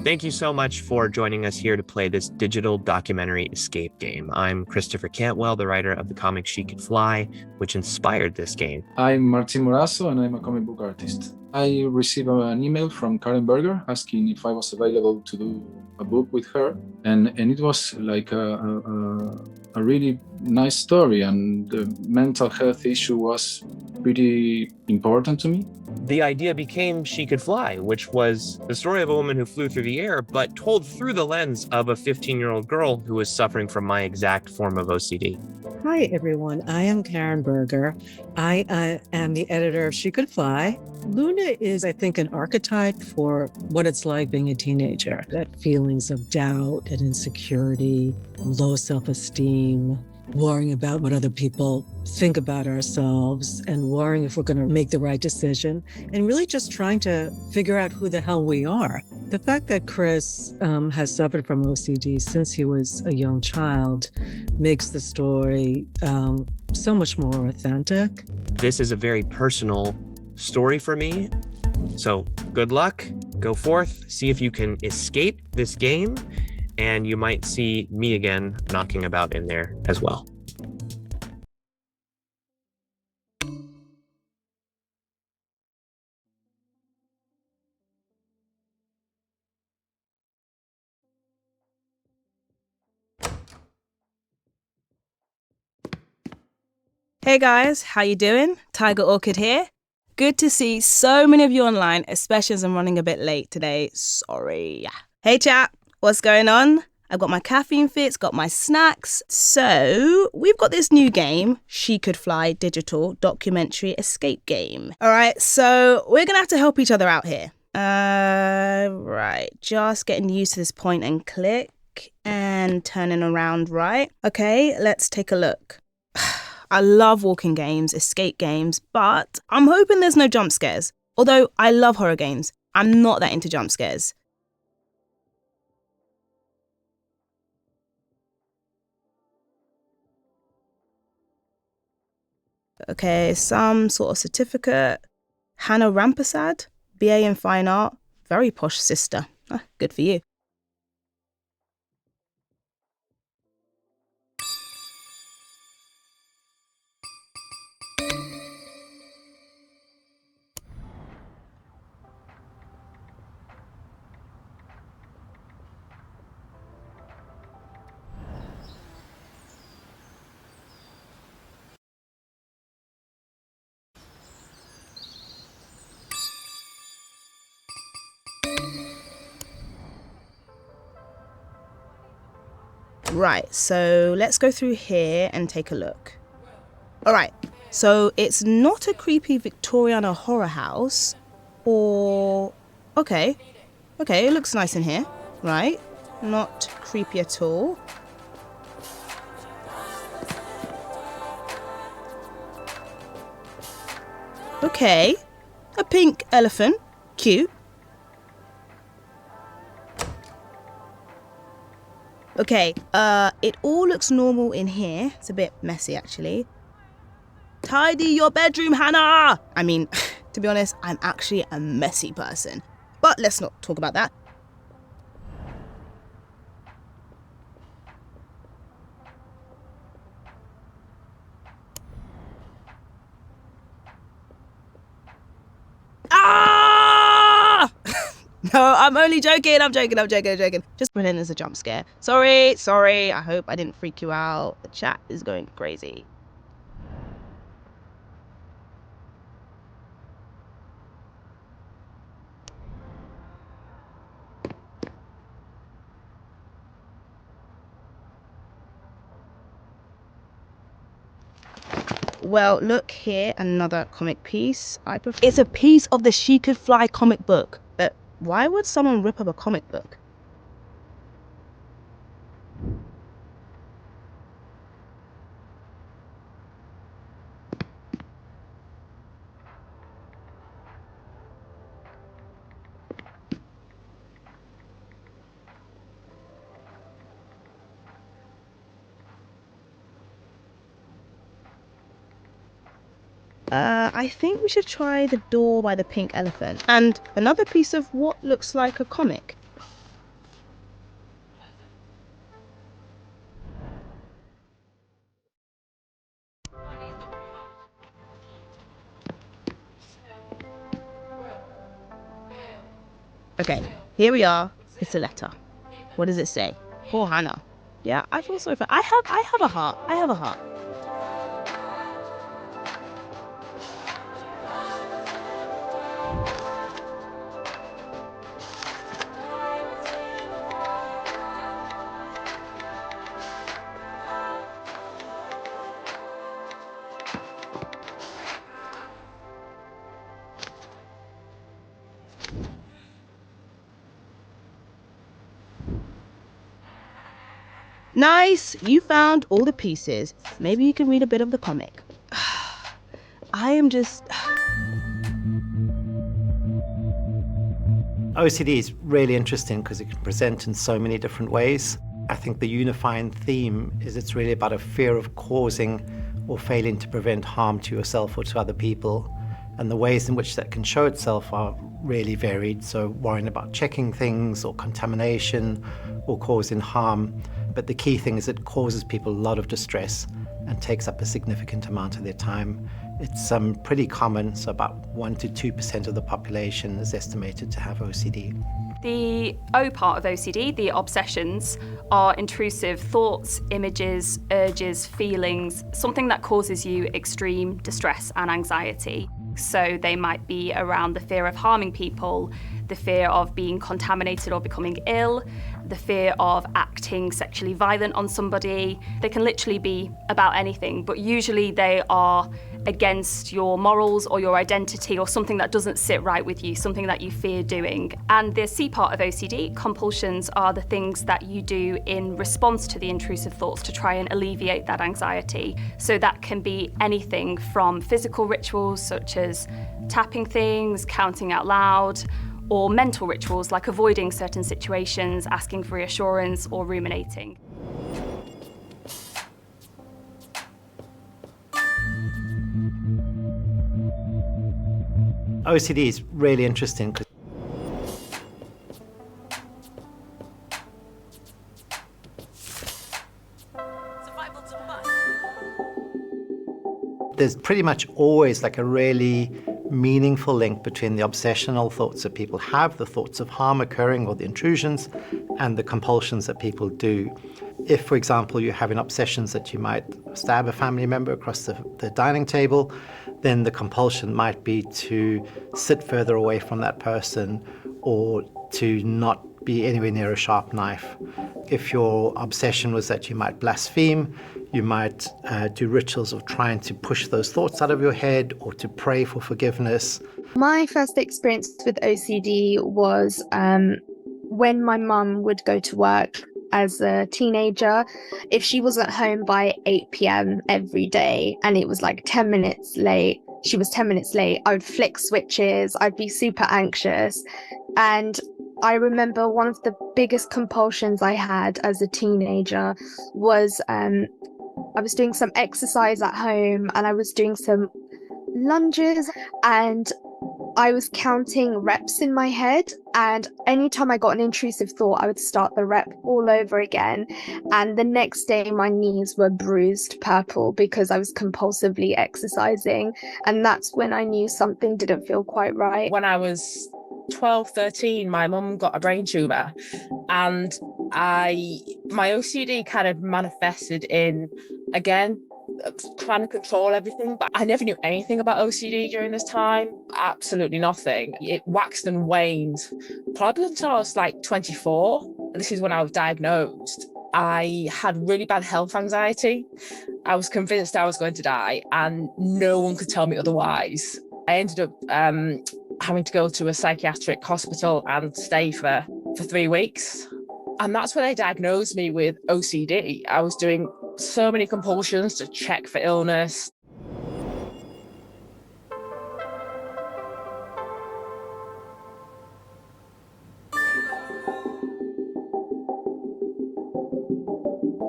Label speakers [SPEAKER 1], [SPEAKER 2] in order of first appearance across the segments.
[SPEAKER 1] Thank you so much for joining us here to play this digital documentary escape game. I'm Christopher Cantwell, the writer of the comic She Could Fly, which inspired this game.
[SPEAKER 2] I'm Martin Morazo, and I'm a comic book artist. I received an email from Karen Berger asking if I was available to do a book with her, and it was like a really nice story, and the mental health issue was pretty important to me.
[SPEAKER 1] The idea became She Could Fly, which was the story of a woman who flew through the air, but told through the lens of a 15-year-old girl who was suffering from my exact form of OCD.
[SPEAKER 3] Hi, everyone. I am Karen Berger. I am the editor of She Could Fly. Luna is, I think, an archetype for what it's like being a teenager. That feelings of doubt and insecurity, low self-esteem, worrying about what other people think about ourselves and worrying if we're going to make the right decision, and really just trying to figure out who the hell we are. The fact that Chris has suffered from OCD since he was a young child makes the story so much more authentic.
[SPEAKER 1] This is a very personal story for me. So good luck, go forth, see if you can escape this game, and you might see me again knocking about in there as well.
[SPEAKER 4] Hey guys, how you doing? Tiger Orchid here. Good to see so many of you online, especially as I'm running a bit late today. Sorry. Hey chat, what's going on? I've got my caffeine fix, got my snacks. So we've got this new game, She Could Fly digital documentary escape game. All right, so we're gonna have to help each other out here. Right, just getting used to this point and click and turning around, right? Okay, let's take a look. I love walking games, escape games, but I'm hoping there's no jump scares. Although I love horror games, I'm not that into jump scares. Okay, some sort of certificate. Hannah Rampasad, BA in Fine Art, very posh sister. Good for you. Right, so let's go through here and take a look. All right, so it's not a creepy Victoriana horror house, or... Okay, it looks nice in here, right? Not creepy at all. Okay, a pink elephant, cute. Okay, it all looks normal in here. It's a bit messy, actually. Tidy your bedroom, Hannah! I mean, to be honest, I'm actually a messy person. But let's not talk about that. Ah! No, I'm only joking. I'm joking. Just pretend it's a jump scare. Sorry. I hope I didn't freak you out. The chat is going crazy. Well, look here, another comic piece. It's a piece of the She Could Fly comic book. But why would someone rip up a comic book? I think we should try the door by the pink elephant. And another piece of what looks like a comic. Okay, here we are. It's a letter. What does it say? Poor Hannah. Yeah, I feel sorry for her. I have a heart. I have a heart. Nice, you found all the pieces. Maybe you can read a bit of the comic. I am just...
[SPEAKER 5] OCD is really interesting because it can present in so many different ways. I think the unifying theme is it's really about a fear of causing or failing to prevent harm to yourself or to other people. And the ways in which that can show itself are really varied. So worrying about checking things or contamination or causing harm. But the key thing is it causes people a lot of distress and takes up a significant amount of their time. It's pretty common, so about 1 to 2% of the population is estimated to have OCD.
[SPEAKER 6] The O part of OCD, the obsessions, are intrusive thoughts, images, urges, feelings, something that causes you extreme distress and anxiety. So they might be around the fear of harming people, the fear of being contaminated or becoming ill, the fear of acting sexually violent on somebody. They can literally be about anything, but usually they are against your morals or your identity or something that doesn't sit right with you, something that you fear doing. And the C part of OCD, compulsions, are the things that you do in response to the intrusive thoughts to try and alleviate that anxiety. So that can be anything from physical rituals such as tapping things, counting out loud, or mental rituals like avoiding certain situations, asking for reassurance, or ruminating.
[SPEAKER 5] OCD is really interesting because there's pretty much always like a really meaningful link between the obsessional thoughts that people have, the thoughts of harm occurring or the intrusions, and the compulsions that people do. If, for example, you're having obsessions that you might stab a family member across the dining table, then the compulsion might be to sit further away from that person or to not be anywhere near a sharp knife. If your obsession was that you might blaspheme, you might do rituals of trying to push those thoughts out of your head or to pray for forgiveness.
[SPEAKER 7] My first experience with OCD was when my mum would go to work as a teenager. If she wasn't home by 8 p.m. every day and it was like 10 minutes late, she was 10 minutes late, I would flick switches, I'd be super anxious. And I remember one of the biggest compulsions I had as a teenager was I was doing some exercise at home and I was doing some lunges and I was counting reps in my head, and anytime I got an intrusive thought, I would start the rep all over again. And the next day my knees were bruised purple because I was compulsively exercising. And that's when I knew something didn't feel quite right.
[SPEAKER 8] When I was 12, 13, my mum got a brain tumour, and my OCD kind of manifested in, again, trying to control everything, but I never knew anything about OCD during this time. Absolutely nothing. It waxed and waned probably until I was like 24. This is when I was diagnosed. I had really bad health anxiety. I was convinced I was going to die and no one could tell me otherwise. I ended up having to go to a psychiatric hospital and stay for 3 weeks. And that's when they diagnosed me with OCD. I was doing so many compulsions to check for illness.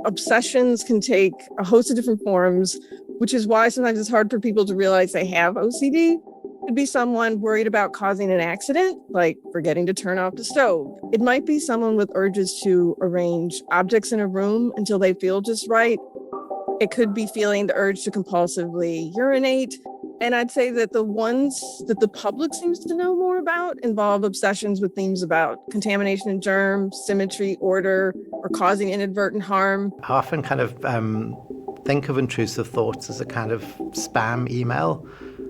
[SPEAKER 9] Obsessions can take a host of different forms, which is why sometimes it's hard for people to realize they have OCD. It could be someone worried about causing an accident, like forgetting to turn off the stove. It might be someone with urges to arrange objects in a room until they feel just right. It could be feeling the urge to compulsively urinate. And I'd say that the ones that the public seems to know more about involve obsessions with themes about contamination and germs, symmetry, order, or causing inadvertent harm.
[SPEAKER 5] I often kind of think of intrusive thoughts as a kind of spam email.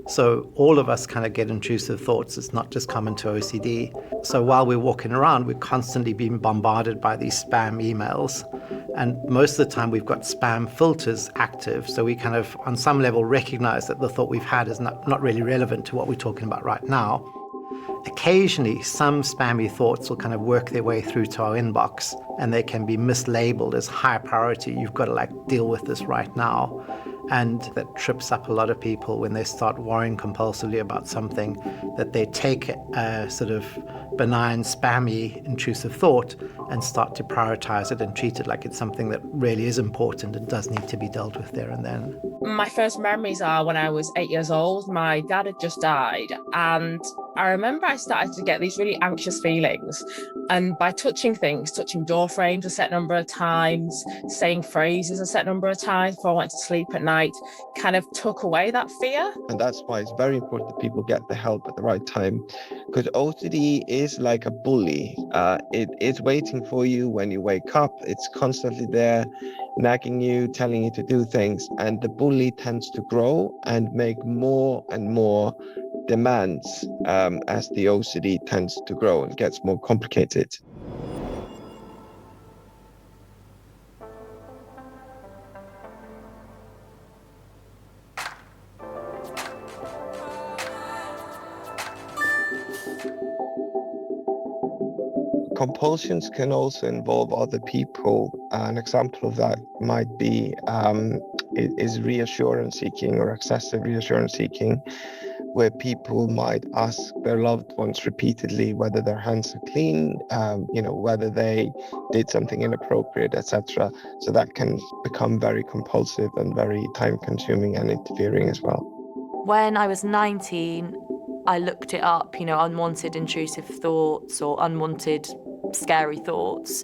[SPEAKER 5] So all of us kind of get intrusive thoughts. It's not just common to OCD. So while we're walking around, we're constantly being bombarded by these spam emails. And most of the time we've got spam filters active. So we kind of, on some level, recognize that the thought we've had is not really relevant to what we're talking about right now. Occasionally, some spammy thoughts will kind of work their way through to our inbox, and they can be mislabeled as high priority. You've got to like deal with this right now. And that trips up a lot of people when they start worrying compulsively about something, that they take a sort of benign, spammy, intrusive thought and start to prioritize it and treat it like it's something that really is important and does need to be dealt with there and then.
[SPEAKER 8] My first memories are when I was 8 years old. My dad had just died, and I remember I started to get these really anxious feelings. And by touching things, touching door frames a set number of times, saying phrases a set number of times before I went to sleep at night, kind of took away that fear.
[SPEAKER 10] And that's why it's very important that people get the help at the right time, because OCD is like a bully. It is waiting for you when you wake up. It's constantly there, nagging you, telling you to do things. And the bully tends to grow and make more and more demands as the OCD tends to grow and gets more complicated. Compulsions can also involve other people. An example of that might be is reassurance seeking or excessive reassurance seeking, where people might ask their loved ones repeatedly whether their hands are clean, whether they did something inappropriate, etc. So that can become very compulsive and very time-consuming and interfering as well.
[SPEAKER 11] When I was 19, I looked it up, unwanted intrusive thoughts or unwanted scary thoughts,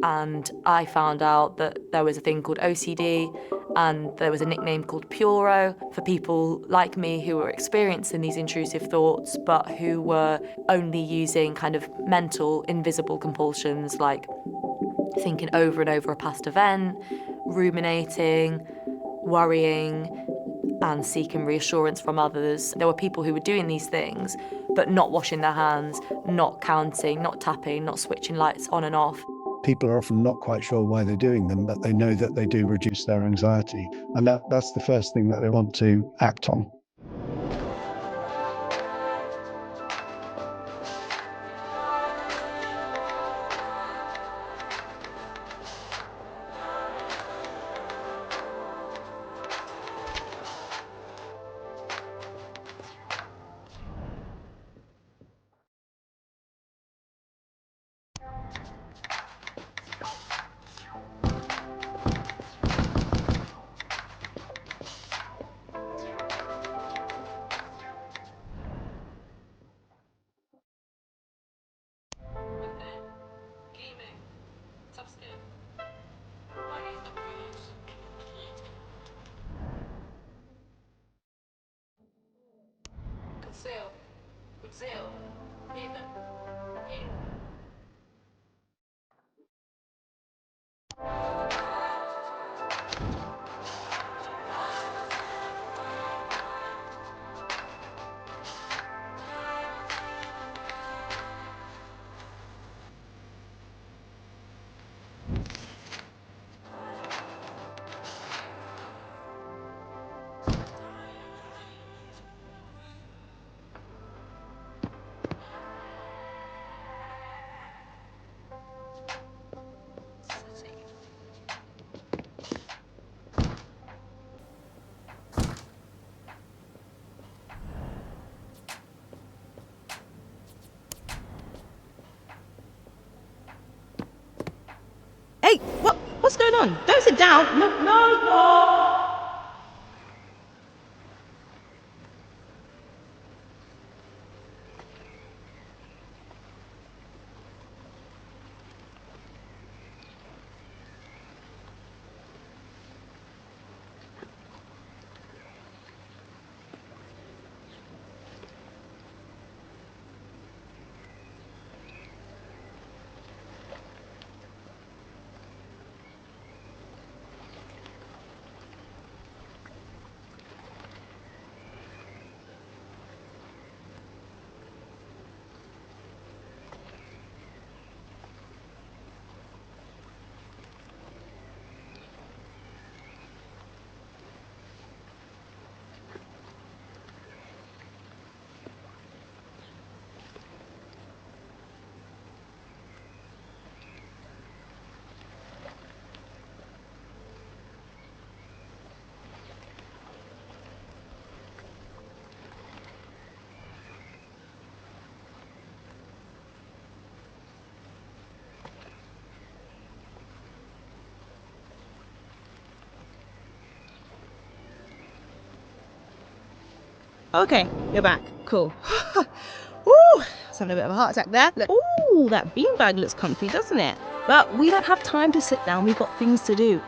[SPEAKER 11] and I found out that there was a thing called OCD, and there was a nickname called Puro for people like me who were experiencing these intrusive thoughts but who were only using kind of mental, invisible compulsions like thinking over and over a past event, ruminating, worrying, and seeking reassurance from others. There were people who were doing these things but not washing their hands, not counting, not tapping, not switching lights on and off.
[SPEAKER 12] People are often not quite sure why they're doing them, but they know that they do reduce their anxiety. And that's the first thing that they want to act on.
[SPEAKER 4] Hey, what's going on? Don't sit down. No. Okay, you're back. Cool. Ooh, I was having a bit of a heart attack there. Ooh, that beanbag looks comfy, doesn't it? But we don't have time to sit down. We've got things to do.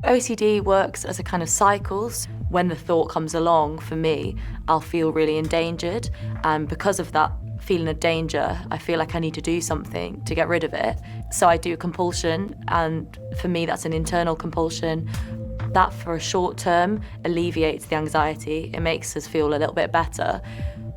[SPEAKER 11] OCD works as a kind of cycles. When the thought comes along, for me, I'll feel really endangered. And because of that feeling of danger, I feel like I need to do something to get rid of it. So I do a compulsion, and for me, that's an internal compulsion. That, for a short term, alleviates the anxiety. It makes us feel a little bit better.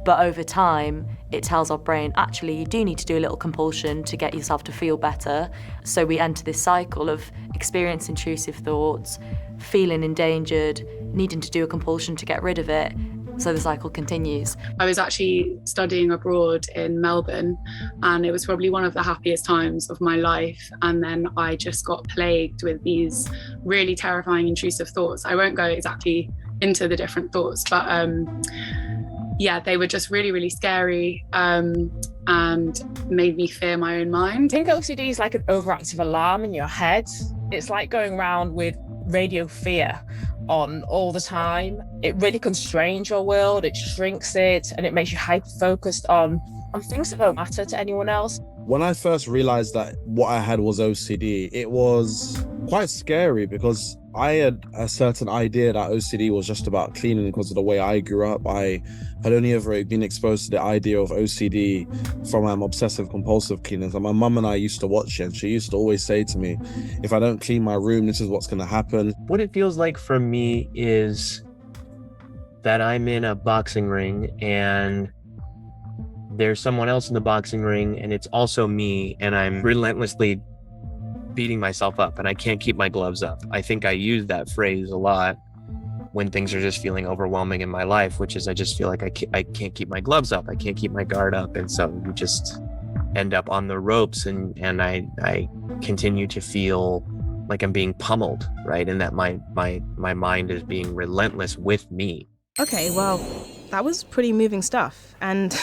[SPEAKER 11] But over time, it tells our brain, actually, you do need to do a little compulsion to get yourself to feel better. So we enter this cycle of experiencing intrusive thoughts, feeling endangered, needing to do a compulsion to get rid of it. So the cycle continues.
[SPEAKER 13] I was actually studying abroad in Melbourne, and it was probably one of the happiest times of my life. And then I just got plagued with these really terrifying intrusive thoughts. I won't go exactly into the different thoughts, but yeah, they were just really, really scary and made me fear my own mind.
[SPEAKER 8] I think OCD is like an overactive alarm in your head. It's like going around with radio fear on all the time. It really constrains your world, it shrinks it, and it makes you hyper-focused on things that don't matter to anyone else.
[SPEAKER 14] When I first realized that what I had was OCD, it was quite scary because I had a certain idea that OCD was just about cleaning because of the way I grew up. I had only ever been exposed to the idea of OCD from obsessive compulsive cleaners. And my mum and I used to watch it, and she used to always say to me, if I don't clean my room, this is what's going to happen.
[SPEAKER 1] What it feels like for me is that I'm in a boxing ring and there's someone else in the boxing ring and it's also me, and I'm relentlessly beating myself up and I can't keep my gloves up. I think I use that phrase a lot when things are just feeling overwhelming in my life, which is I just feel like I can't keep my gloves up, I can't keep my guard up, and so you just end up on the ropes, and I continue to feel like I'm being pummeled, right? And that my mind is being relentless with me.
[SPEAKER 4] Okay, well, that was pretty moving stuff, and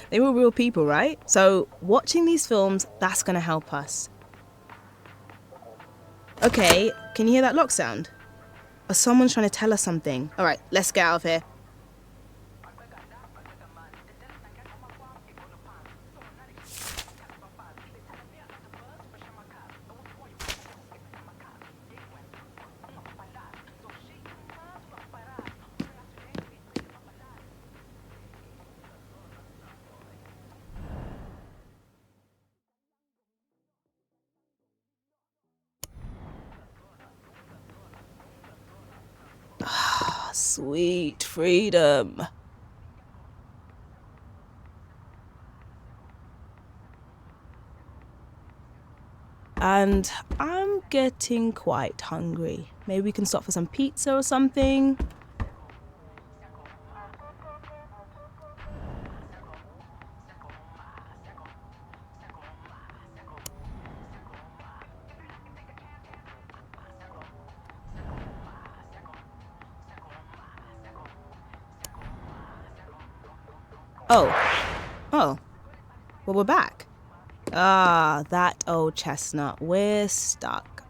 [SPEAKER 4] they were real people, right? So watching these films, that's gonna help us. Okay, can you hear that lock sound? Or someone's trying to tell us something. All right, let's get out of here. Sweet freedom. And I'm getting quite hungry. Maybe we can stop for some pizza or something. Oh, well, we're back. Ah, that old chestnut, we're stuck.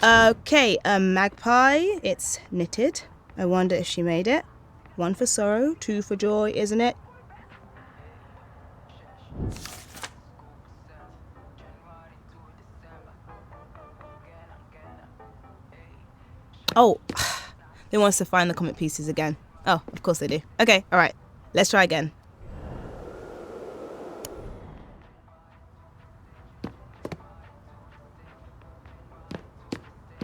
[SPEAKER 4] Okay, magpie, it's knitted. I wonder if she made it. 1 for sorrow, 2 for joy, isn't it? Oh, they want us to find the comic pieces again. Oh, of course they do. Okay, all right, let's try again.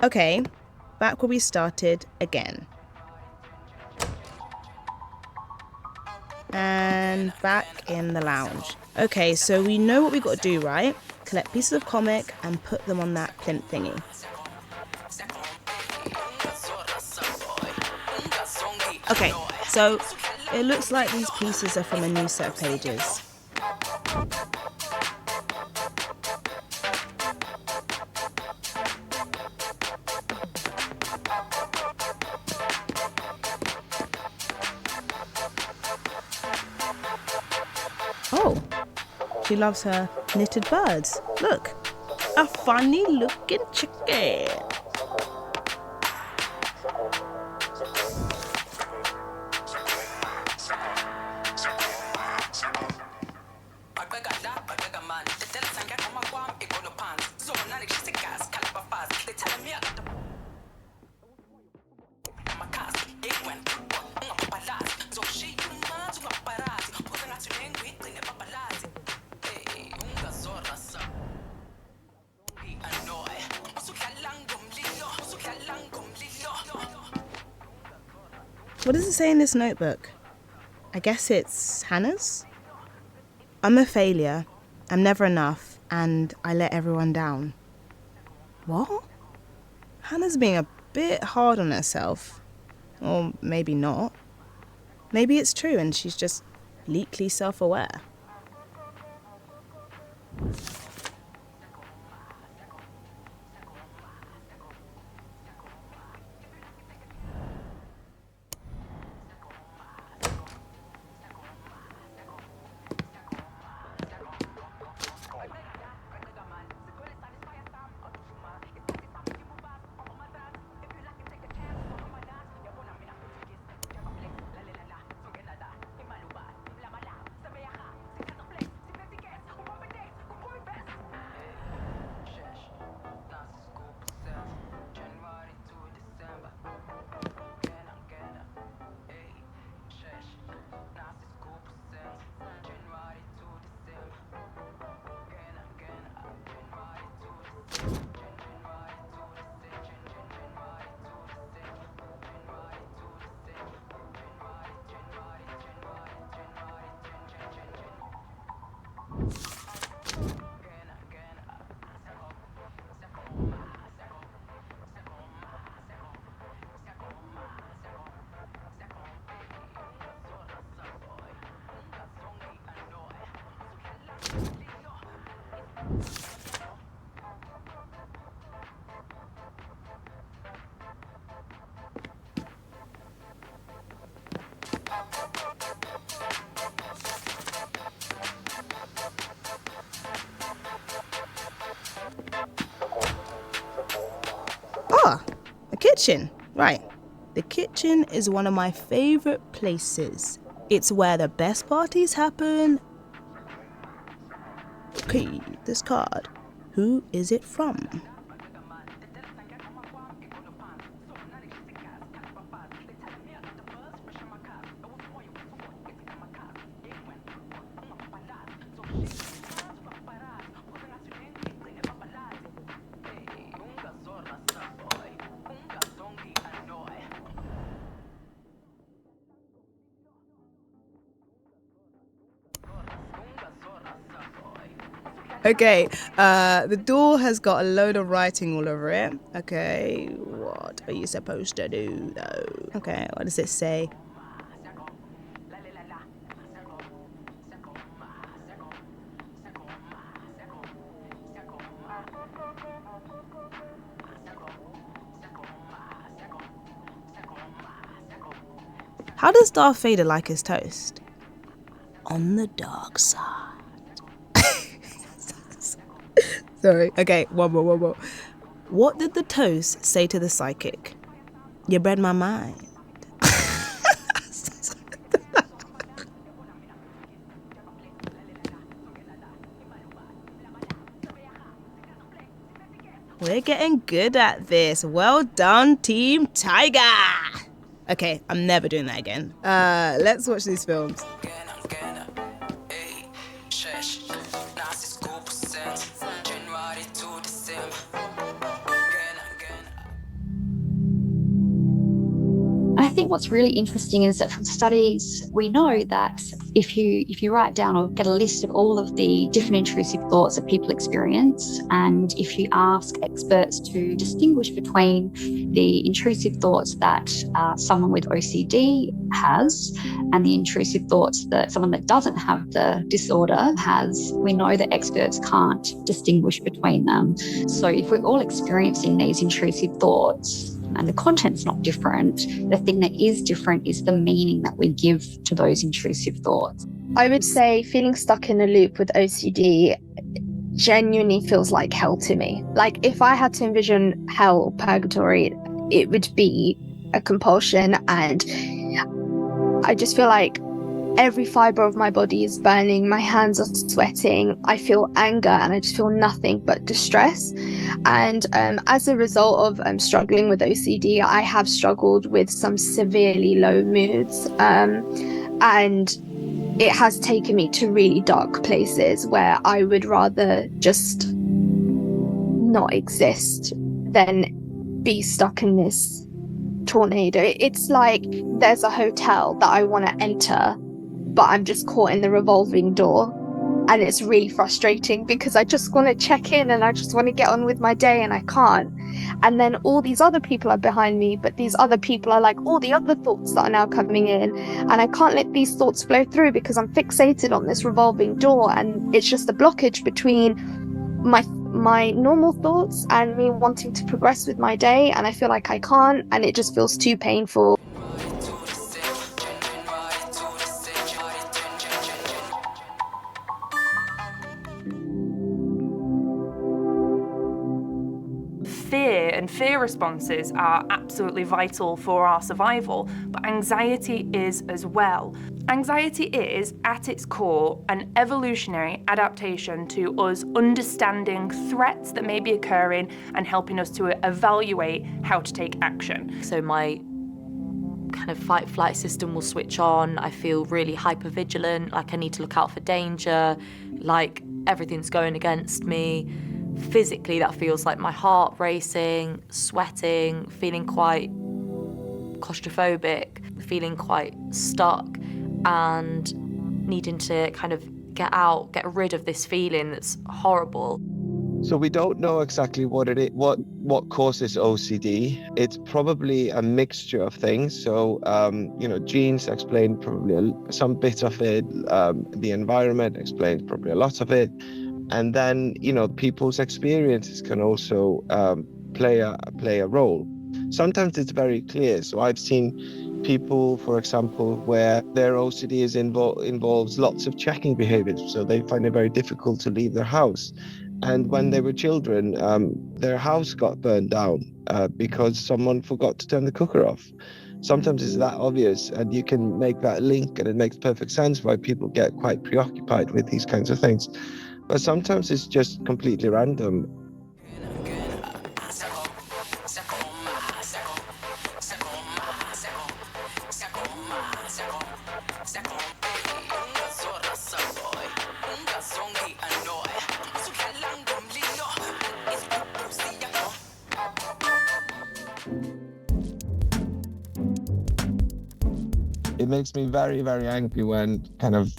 [SPEAKER 4] Okay, back where we started again. And back in the lounge. Okay, so we know what we got to do, right? Collect pieces of comic and put them on that plinth thingy. Okay, so it looks like these pieces are from a new set of pages. Oh, she loves her knitted birds. Look, a funny looking chicken. What does it say in this notebook? I guess it's Hannah's? I'm a failure. I'm never enough, and I let everyone down. What? Hannah's being a bit hard on herself. Or maybe not. Maybe it's true and she's just bleakly self-aware. Ah, a kitchen. Right. The kitchen is one of my favorite places. It's where the best parties happen. Okay, this card. Who is it from? Okay, the door has got a load of writing all over it. Okay, what are you supposed to do though? Okay, what does it say? How does Darth Vader like his toast? On the dark side. Sorry. Okay, one more. What did the toast say to the psychic? You read my mind. We're getting good at this. Well done, Team Tiger. Okay, I'm never doing that again. Let's watch these films.
[SPEAKER 15] I think what's really interesting is that from studies, we know that if you write down or get a list of all of the different intrusive thoughts that people experience, and if you ask experts to distinguish between the intrusive thoughts that someone with OCD has and the intrusive thoughts that someone that doesn't have the disorder has, we know that experts can't distinguish between them. So if we're all experiencing these intrusive thoughts and the content's not different, the thing that is different is the meaning that we give to those intrusive thoughts.
[SPEAKER 7] I would say feeling stuck in a loop with OCD genuinely feels like hell to me. Like, if I had to envision hell or purgatory, it would be a compulsion, and I just feel like every fiber of my body is burning, my hands are sweating, I feel anger, and I just feel nothing but distress. And as a result of struggling with OCD, I have struggled with some severely low moods, and it has taken me to really dark places where I would rather just not exist than be stuck in this tornado. It's like there's a hotel that I want to enter, but I'm just caught in the revolving door, and it's really frustrating because I just want to check in and I just want to get on with my day, and I can't. And then all these other people are behind me, but these other people are like all the other thoughts that are now coming in, and I can't let these thoughts flow through because I'm fixated on this revolving door, and it's just a blockage between my normal thoughts and me wanting to progress with my day, and I feel like I can't, and it just feels too painful.
[SPEAKER 16] Fear and fear responses are absolutely vital for our survival, but anxiety is as well. Anxiety is, at its core, an evolutionary adaptation to us understanding threats that may be occurring and helping us to evaluate how to take action.
[SPEAKER 11] So my kind of fight-flight system will switch on. I feel really hyper-vigilant, like I need to look out for danger, like everything's going against me. Physically, that feels like my heart racing, sweating, feeling quite claustrophobic, feeling quite stuck, and needing to kind of get rid of this feeling that's horrible.
[SPEAKER 10] So we don't know exactly what it is, what causes OCD. It's probably a mixture of things. So, genes explain probably some bit of it. The environment explains probably a lot of it. And then, people's experiences can also play a role. Sometimes it's very clear. So I've seen people, for example, where their OCD involves lots of checking behaviors. So they find it very difficult to leave their house. And when they were children, their house got burned down because someone forgot to turn the cooker off. Sometimes it's that obvious, and you can make that link, and it makes perfect sense why people get quite preoccupied with these kinds of things. But sometimes it's just completely random. It makes me very, very angry when kind of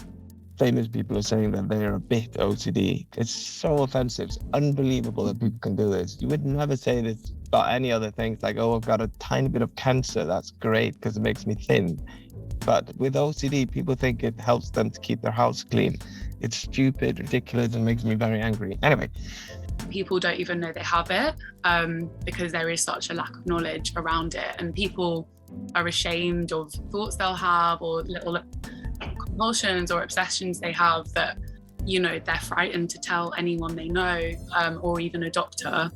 [SPEAKER 10] famous people are saying that they're a bit OCD. It's so offensive. It's unbelievable that people can do this. You would never say this about any other things, like, oh, I've got a tiny bit of cancer. That's great because it makes me thin. But with OCD, people think it helps them to keep their house clean. It's stupid, ridiculous, and makes me very angry. Anyway.
[SPEAKER 13] People don't even know they have it because there is such a lack of knowledge around it, and people are ashamed of thoughts they'll have or little compulsions or obsessions they have that, they're frightened to tell anyone they know or even a doctor.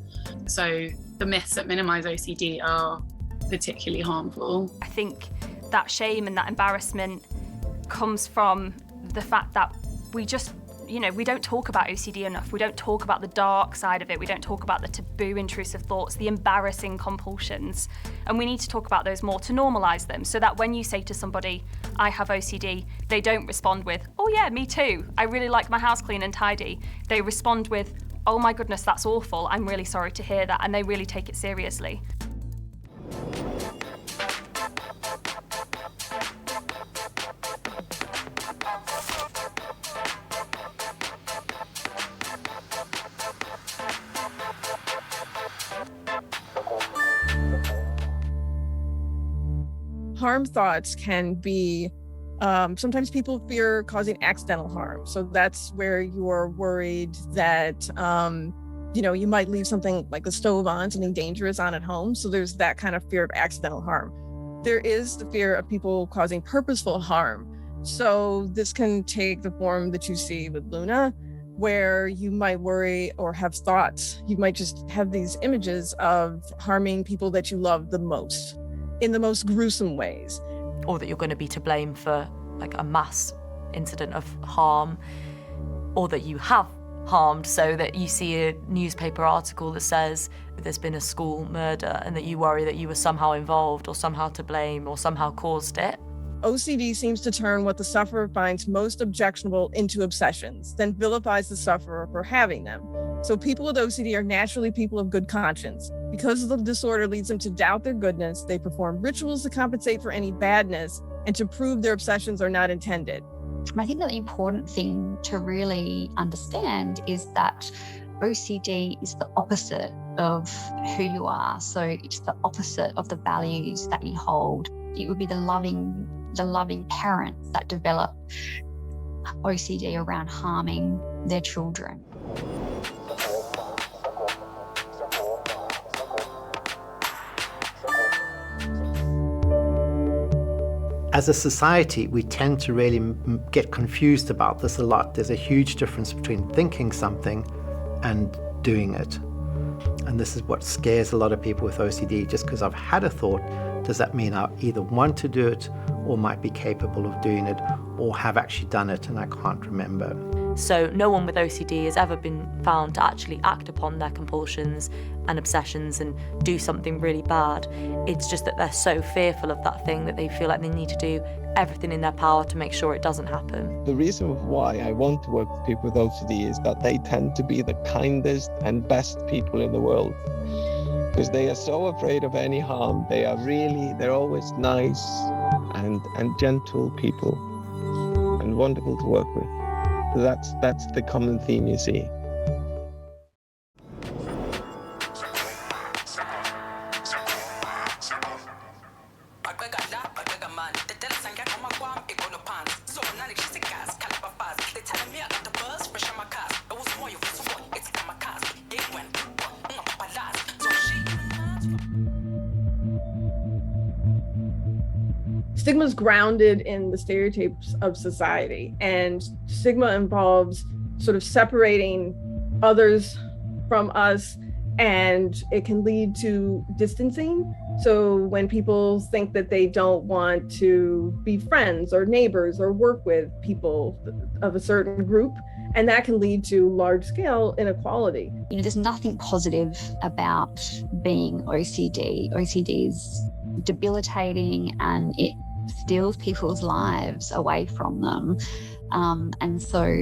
[SPEAKER 13] So the myths that minimize OCD are particularly harmful.
[SPEAKER 6] I think that shame and that embarrassment comes from the fact that we just, we don't talk about OCD enough. We don't talk about the dark side of it. We don't talk about the taboo intrusive thoughts, the embarrassing compulsions. And we need to talk about those more to normalize them, so that when you say to somebody, I have OCD, they don't respond with, oh yeah, me too. I really like my house clean and tidy. They respond with, oh my goodness, that's awful. I'm really sorry to hear that. And they really take it seriously.
[SPEAKER 9] harm thoughts can be, sometimes people fear causing accidental harm. So that's where you're worried that, you might leave something like the stove on, something dangerous on at home. So there's that kind of fear of accidental harm. There is the fear of people causing purposeful harm. So this can take the form that you see with Luna, where you might worry or have thoughts. You might just have these images of harming people that you love the most in the most gruesome ways.
[SPEAKER 11] Or that you're going to be to blame for like a mass incident of harm, or that you have harmed, so that you see a newspaper article that says there's been a school murder and that you worry that you were somehow involved or somehow to blame or somehow caused it.
[SPEAKER 9] OCD seems to turn what the sufferer finds most objectionable into obsessions, then vilifies the sufferer for having them. So people with OCD are naturally people of good conscience. Because the disorder leads them to doubt their goodness, they perform rituals to compensate for any badness and to prove their obsessions are not intended.
[SPEAKER 15] I think that the important thing to really understand is that OCD is the opposite of who you are. So it's the opposite of the values that you hold. It would be the loving parents that develop OCD around harming their children.
[SPEAKER 5] As a society, we tend to really get confused about this a lot. There's a huge difference between thinking something and doing it. And this is what scares a lot of people with OCD. Just because I've had a thought, does that mean I either want to do it or might be capable of doing it or have actually done it and I can't remember?
[SPEAKER 11] So no one with OCD has ever been found to actually act upon their compulsions and obsessions and do something really bad. It's just that they're so fearful of that thing that they feel like they need to do everything in their power to make sure it doesn't happen.
[SPEAKER 10] The reason why I want to work with people with OCD is that they tend to be the kindest and best people in the world, because they are so afraid of any harm. They're always nice and gentle people and wonderful to work with. So that's the common theme you see.
[SPEAKER 9] Stigma is grounded in the stereotypes of society, and stigma involves sort of separating others from us, and it can lead to distancing. So when people think that they don't want to be friends or neighbors or work with people of a certain group, and that can lead to large-scale inequality.
[SPEAKER 15] There's nothing positive about being OCD. OCD is debilitating and it steals people's lives away from them. And so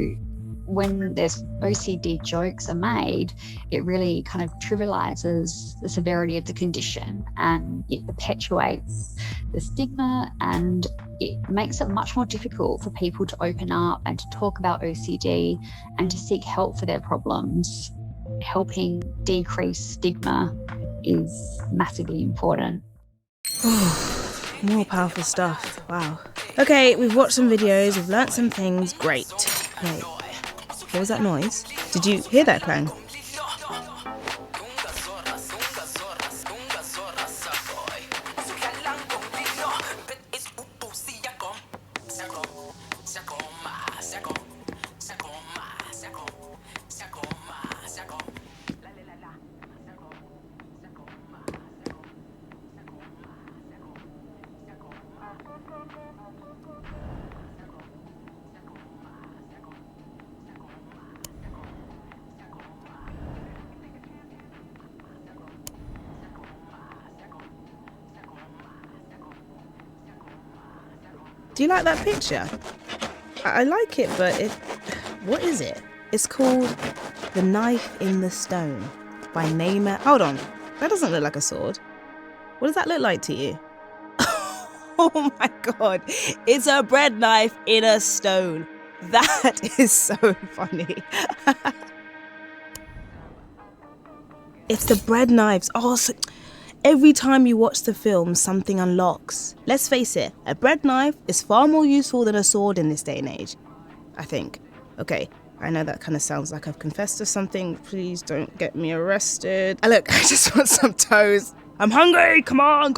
[SPEAKER 15] when there's OCD jokes are made, it really kind of trivializes the severity of the condition and it perpetuates the stigma, and it makes it much more difficult for people to open up and to talk about OCD and to seek help for their problems. Helping decrease stigma is massively important.
[SPEAKER 4] More powerful stuff. Wow. Okay, we've watched some videos, we've learnt some things. Great. Wait, what was that noise? Did you hear that clang? Do you like that picture? I like it, but what is it? It's called The Knife in the Stone by Namer. Hold on, that doesn't look like a sword. What does that look like to you? Oh my God, it's a bread knife in a stone. That is so funny. It's the bread knives. Oh, so Every time you watch the film, something unlocks. Let's face it, a bread knife is far more useful than a sword in this day and age, I think. Okay, I know that kind of sounds like I've confessed to something. Please don't get me arrested. Look, I just want some toast. I'm hungry. Come on.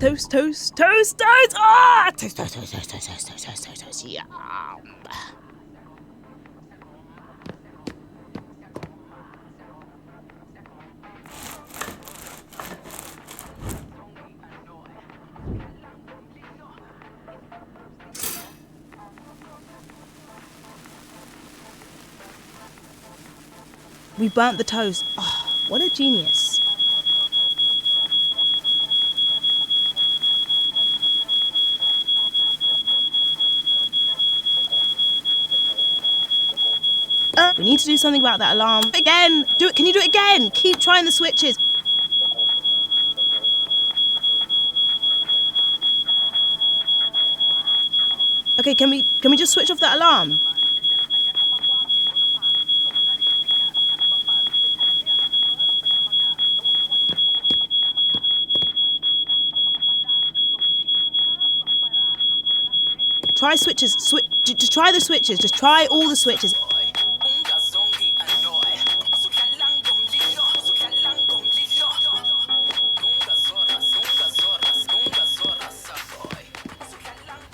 [SPEAKER 4] Toast, toast, toast, toast. Ah, toast, toast, toast, toast, toast, toast, toast, toast, toast, toast. Yeah. We burnt the toast. Oh, what a genius. We need to do something about that alarm. Again! Do it! Can you do it again? Keep trying the switches. Okay, can we just switch off that alarm? Try switches. Just try the switches. Just try all the switches.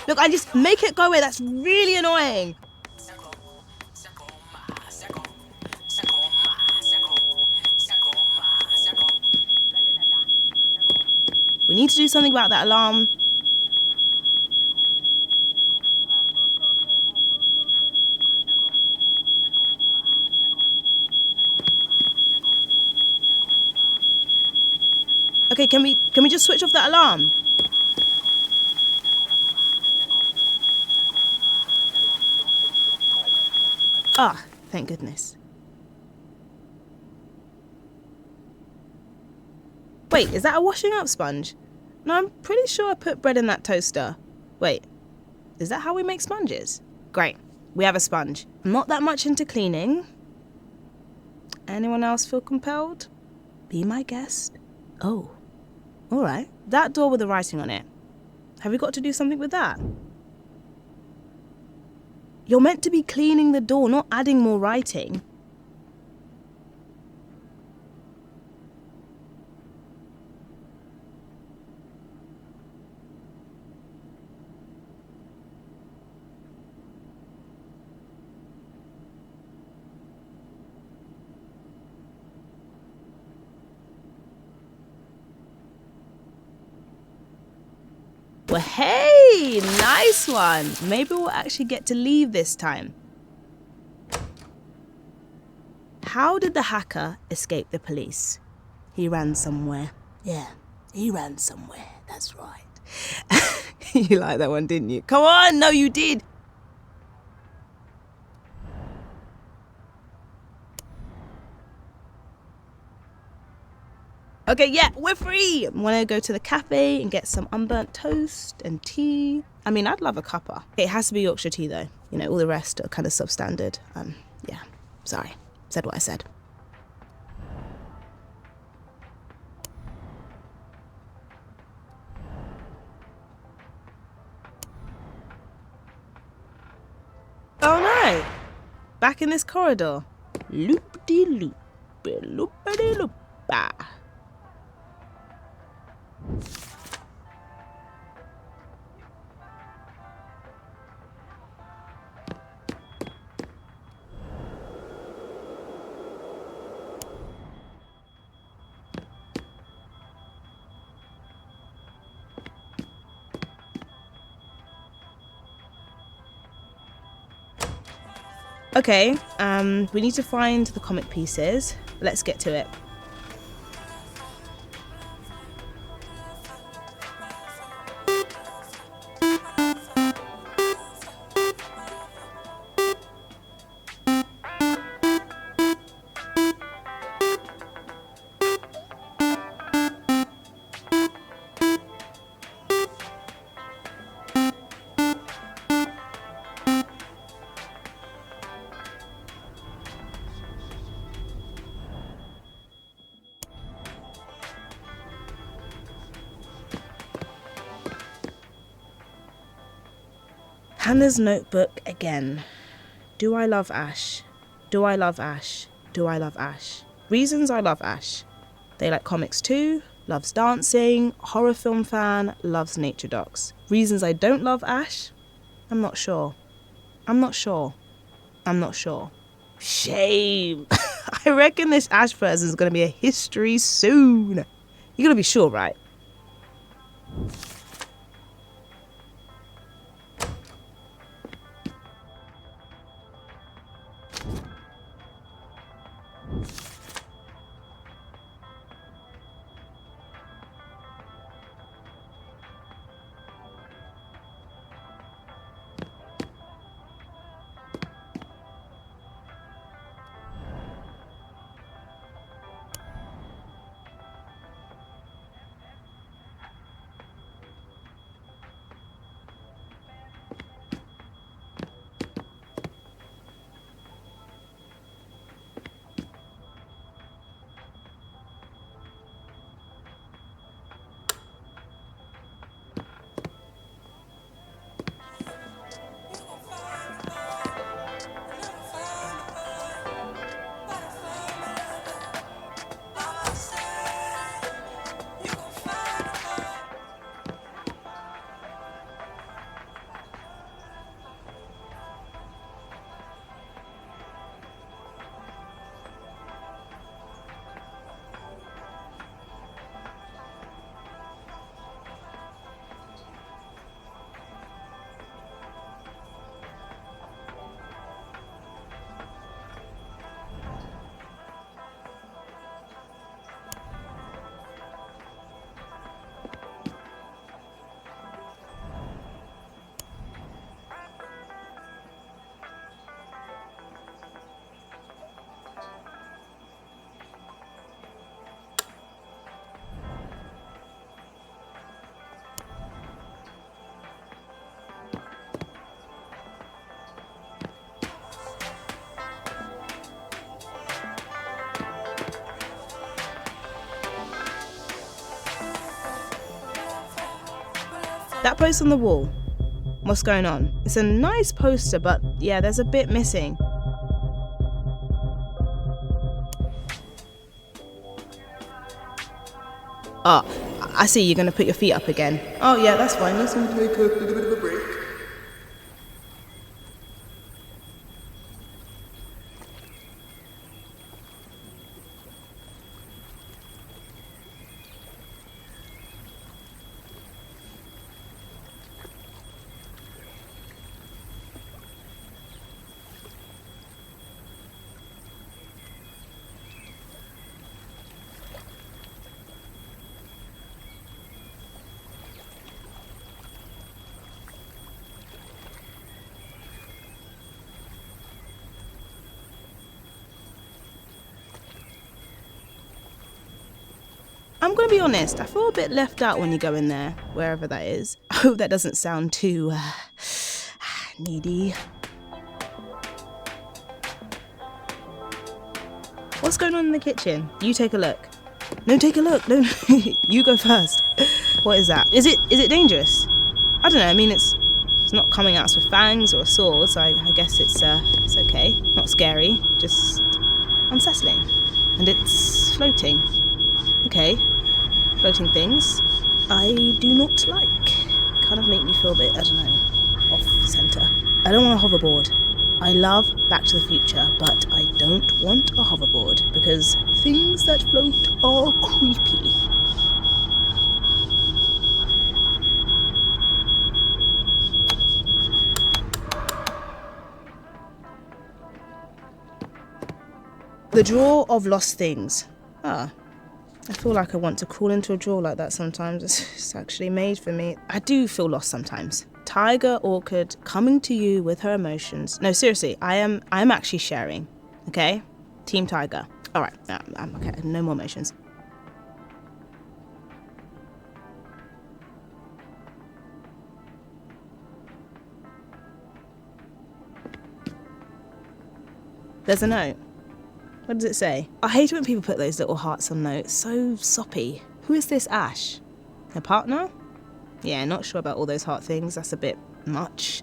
[SPEAKER 4] Look, I just make it go away. That's really annoying. We need to do something about that alarm. Okay, can we just switch off that alarm? Ah, thank goodness. Wait, is that a washing up sponge? No, I'm pretty sure I put bread in that toaster. Wait, is that how we make sponges? Great, we have a sponge. I'm not that much into cleaning. Anyone else feel compelled? Be my guest. Oh, all right. That door with the writing on it. Have we got to do something with that? You're meant to be cleaning the door, not adding more writing. Well, hey, nice one. Maybe we'll actually get to leave this time. How did the hacker escape the police? He ran somewhere. Yeah, he ran somewhere. That's right. You liked that one, didn't you? Come on, no, you did. Okay, yeah, we're free. I want to go to the cafe and get some unburnt toast and tea. I mean, I'd love a cuppa. It has to be Yorkshire tea, though. You know, all the rest are kind of substandard. Yeah, sorry. Said what I said. Oh, no. Back in this corridor. Loop-de-loop. Loop-de-loop-a. Okay, we need to find the comic pieces. Let's get to it. Hannah's notebook again. Do I love Ash? Do I love Ash? Do I love Ash? Reasons I love Ash. They like comics too, loves dancing, horror film fan, loves nature docs. Reasons I don't love Ash? I'm not sure. I'm not sure. I'm not sure. Shame. I reckon this Ash person is going to be a history soon. You're going to be sure, right? That post on the wall, what's going on? It's a nice poster, but yeah, there's a bit missing. Oh, I see, you're gonna put your feet up again. Oh yeah, that's fine, let's take a little bit of a break. I'm gonna be honest, I feel a bit left out when you go in there, wherever that is. I hope that doesn't sound too needy. What's going on in the kitchen? You take a look. No, take a look. No, you go first. What is that? Is it dangerous? I don't know. I mean, it's not coming at us with fangs or a sword, so I guess it's okay. Not scary, just unsettling. And it's floating. Okay, floating things I do not like. Kind of make me feel a bit, I don't know, off centre. I don't want a hoverboard. I love Back to the Future, but I don't want a hoverboard because things that float are creepy. The drawer of lost things. Ah. I feel like I want to crawl into a drawer like that sometimes. It's actually made for me. I do feel lost sometimes. Tiger Orchid coming to you with her emotions. No, seriously, I'm actually sharing. Okay? Team Tiger. All right, I'm okay. No more emotions. There's a note. What does it say? I hate it when people put those little hearts on notes. So soppy. Who is this Ash? Her partner? Yeah, not sure about all those heart things. That's a bit much.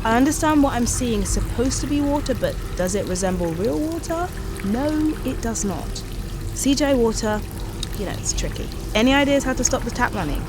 [SPEAKER 4] I understand what I'm seeing is supposed to be water, but does it resemble real water? No, it does not. CGI water, you know, it's tricky. Any ideas how to stop the tap running?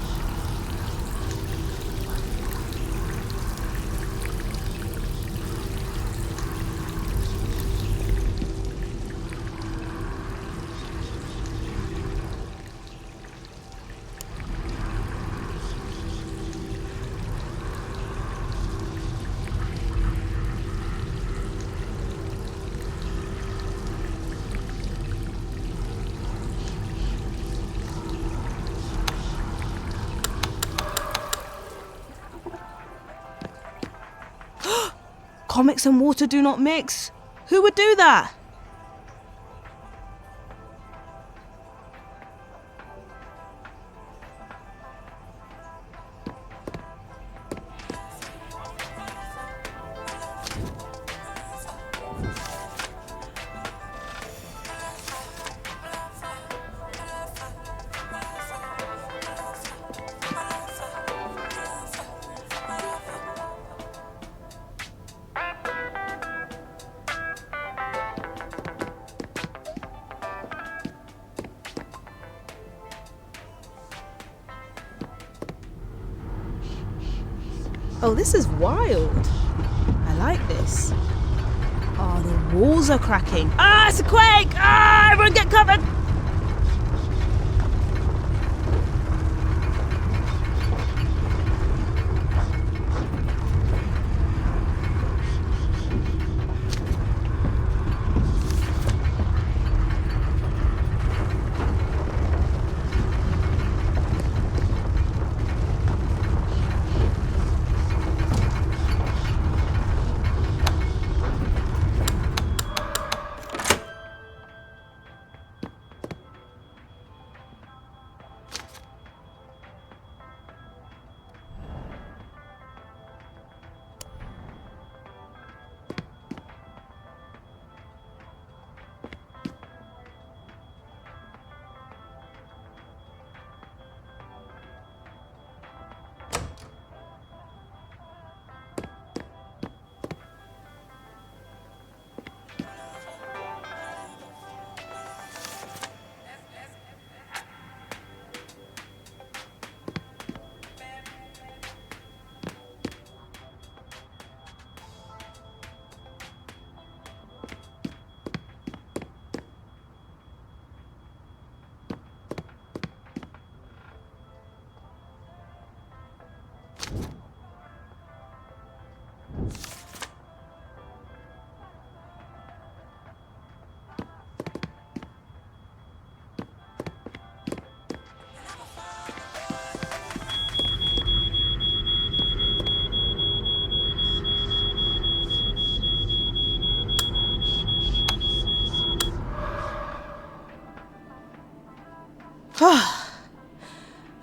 [SPEAKER 4] Comics and water do not mix. Who would do that? Oh, this is wild. I like this. Oh, the walls are cracking. Ah, it's a quake! Ah, everyone get covered!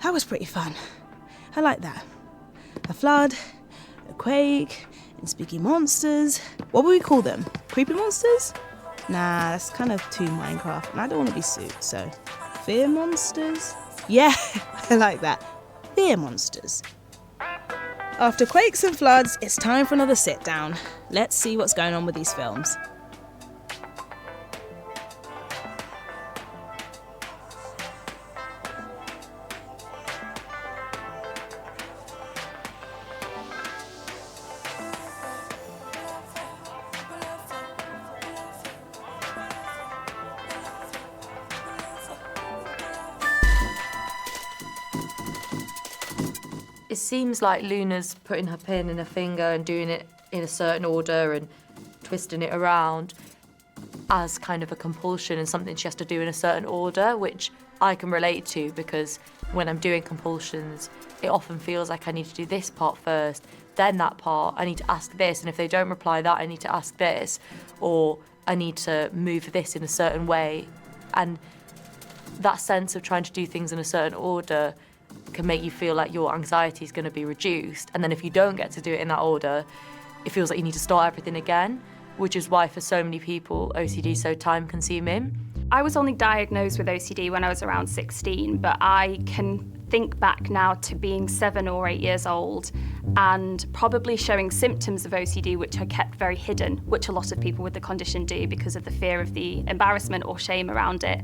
[SPEAKER 4] That was pretty fun. I like that. A flood, a quake, and spooky monsters. What would we call them? Creepy monsters? Nah, that's kind of too Minecraft, and I don't want to be sued, so... Fear monsters? Yeah, I like that. Fear monsters. After quakes and floods, it's time for another sit down. Let's see what's going on with these films.
[SPEAKER 11] It seems like Luna's putting her pin in her finger and doing it in a certain order and twisting it around as kind of a compulsion and something she has to do in a certain order, which I can relate to, because when I'm doing compulsions, it often feels like I need to do this part first, then that part, I need to ask this, and if they don't reply that, I need to ask this, or I need to move this in a certain way. And that sense of trying to do things in a certain order can make you feel like your anxiety is going to be reduced. And then if you don't get to do it in that order, it feels like you need to start everything again, which is why for so many people, OCD is so time-consuming.
[SPEAKER 6] I was only diagnosed with OCD when I was around 16, but I can think back now to being 7 or 8 years old and probably showing symptoms of OCD which I kept very hidden, which a lot of people with the condition do because of the fear of the embarrassment or shame around it.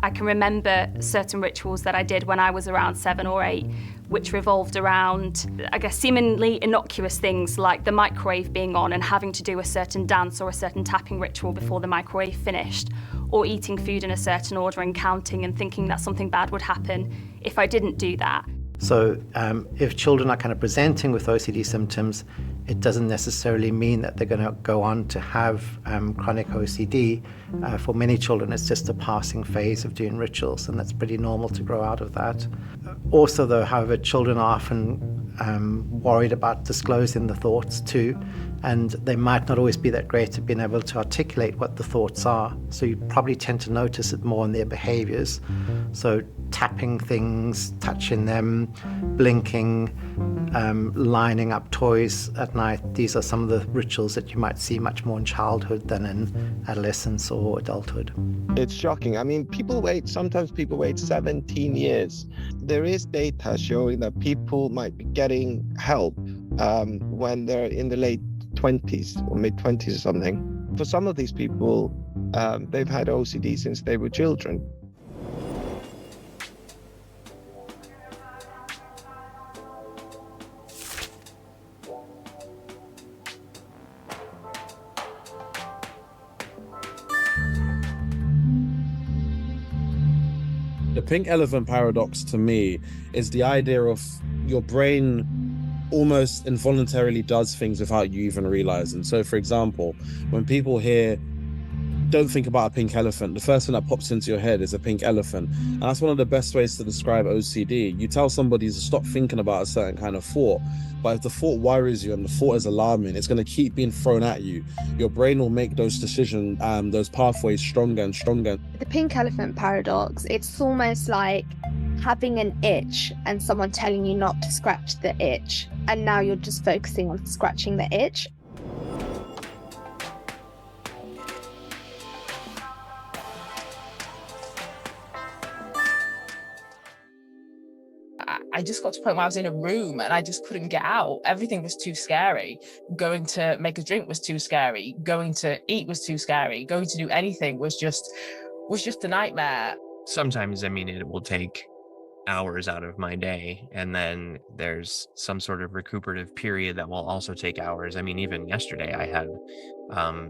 [SPEAKER 6] I can remember certain rituals that I did when I was around 7 or 8, which revolved around, I guess, seemingly innocuous things like the microwave being on and having to do a certain dance or a certain tapping ritual before the microwave finished, or eating food in a certain order and counting and thinking that something bad would happen if I didn't do that.
[SPEAKER 5] So if children are kind of presenting with OCD symptoms, it doesn't necessarily mean that they're going to go on to have chronic OCD. For many children, it's just a passing phase of doing rituals, and that's pretty normal to grow out of that. Also, though, however, children are often worried about disclosing the thoughts too, and they might not always be that great at being able to articulate what the thoughts are. So you probably tend to notice it more in their behaviors. So tapping things, touching them, blinking, lining up toys at night. These are some of the rituals that you might see much more in childhood than in adolescence or adulthood.
[SPEAKER 10] It's shocking. I mean, sometimes people wait 17 years. There is data showing that people might be getting help when they're in the late 20s or mid 20s or something. For some of these people, they've had OCD since they were children.
[SPEAKER 14] The pink elephant paradox to me is the idea of your brain almost involuntarily does things without you even realizing. So for example, when people hear, don't think about a pink elephant, the first thing that pops into your head is a pink elephant. And that's one of the best ways to describe OCD. You tell somebody to stop thinking about a certain kind of thought, but if the thought worries you and the thought is alarming, it's going to keep being thrown at you. Your brain will make those decisions, those pathways stronger and stronger.
[SPEAKER 7] The pink elephant paradox, it's almost like having an itch and someone telling you not to scratch the itch, and now you're just focusing on scratching the itch.
[SPEAKER 8] I just got to a point where I was in a room and I just couldn't get out. Everything was too scary. Going to make a drink was too scary. Going to eat was too scary. Going to do anything was just a nightmare.
[SPEAKER 1] Sometimes, I mean, it will take hours out of my day, and then there's some sort of recuperative period that will also take hours. I mean, even yesterday I had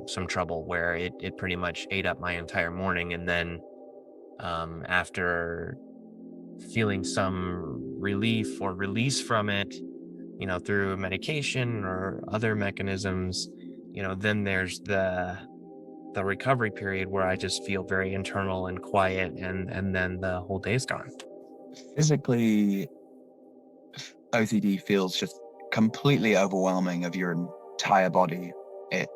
[SPEAKER 1] some trouble where it pretty much ate up my entire morning, and then after feeling some relief or release from it, you know, through medication or other mechanisms, you know, then there's the recovery period where I just feel very internal and quiet, and then the whole day's gone.
[SPEAKER 17] Physically, OCD feels just completely overwhelming of your entire body. It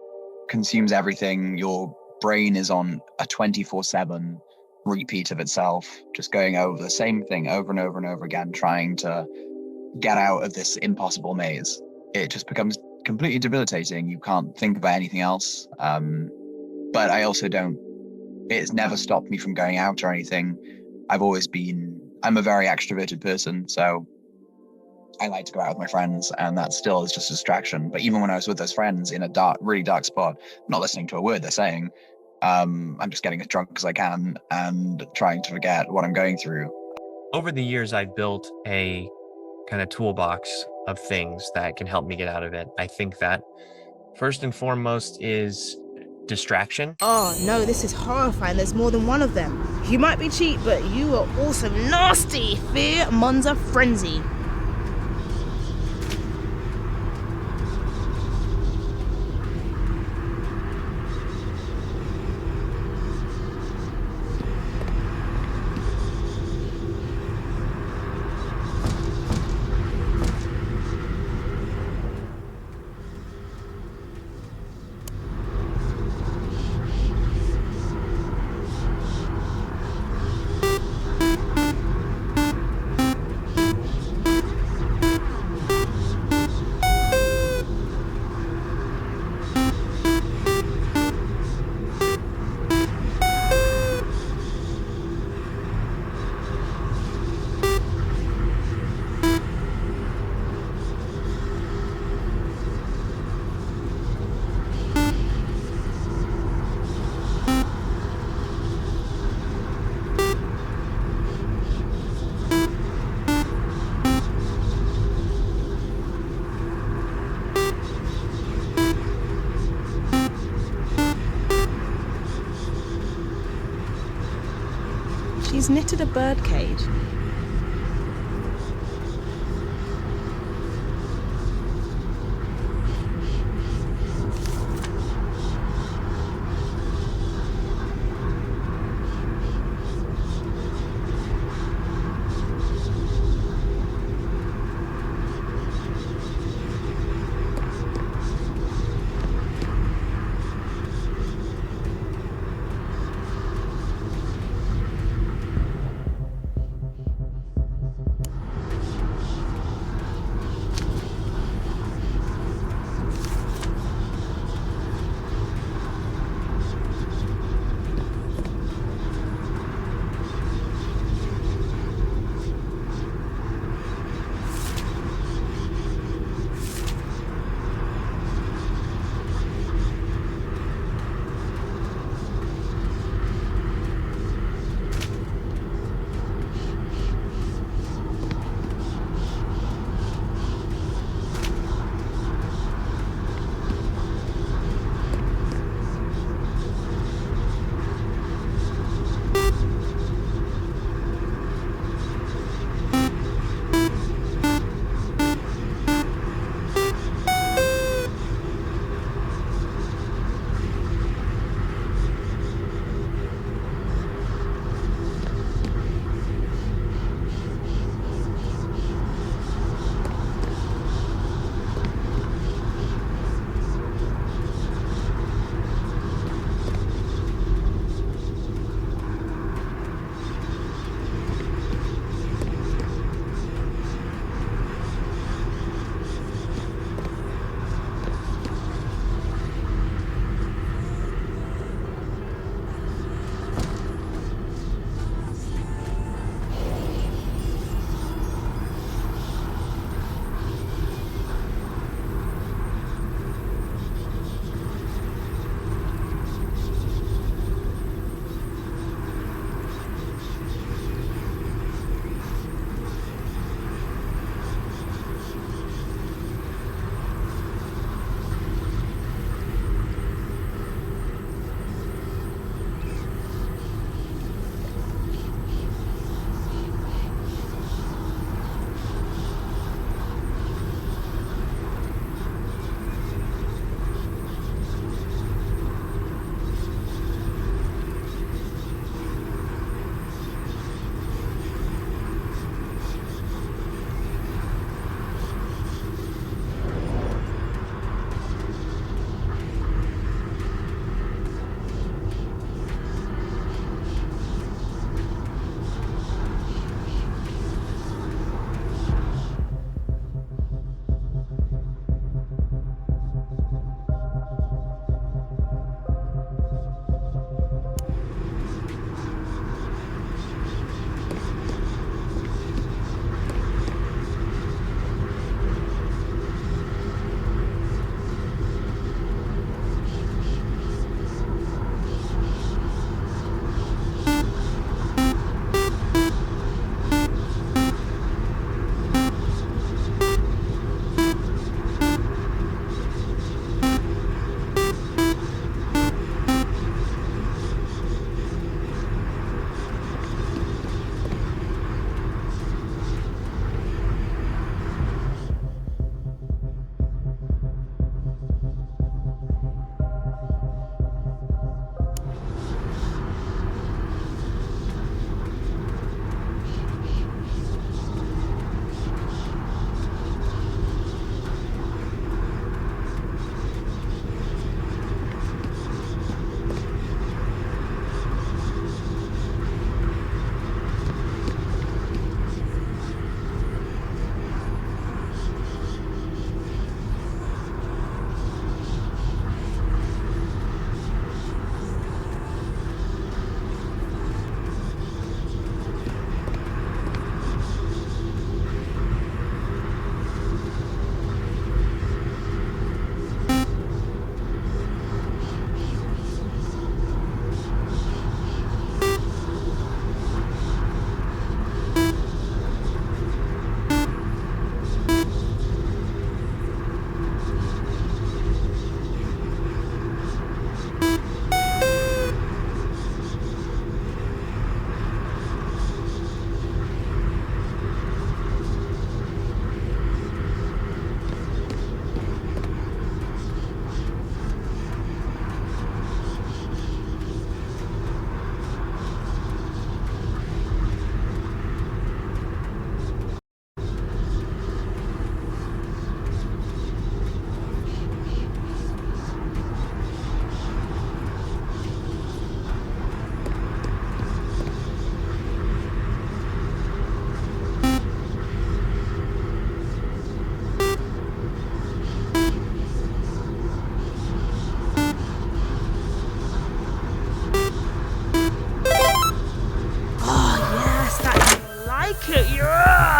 [SPEAKER 17] consumes everything. Your brain is on a 24/7 repeat of itself, just going over the same thing over and over and over again, trying to get out of this impossible maze. It just becomes completely debilitating. You can't think about anything else. But I also it's never stopped me from going out or anything. I'm a very extroverted person, so I like to go out with my friends, and that still is just a distraction. But even when I was with those friends in a really dark spot, not listening to a word they're saying, I'm just getting as drunk as I can and trying to forget what I'm going through.
[SPEAKER 1] Over the years, I've built a kind of toolbox of things that can help me get out of it. I think that first and foremost is distraction.
[SPEAKER 4] Oh no, this is horrifying. There's more than one of them. You might be cheap, but you are also nasty. Fear, Monza, frenzy. She's knitted a bird cage.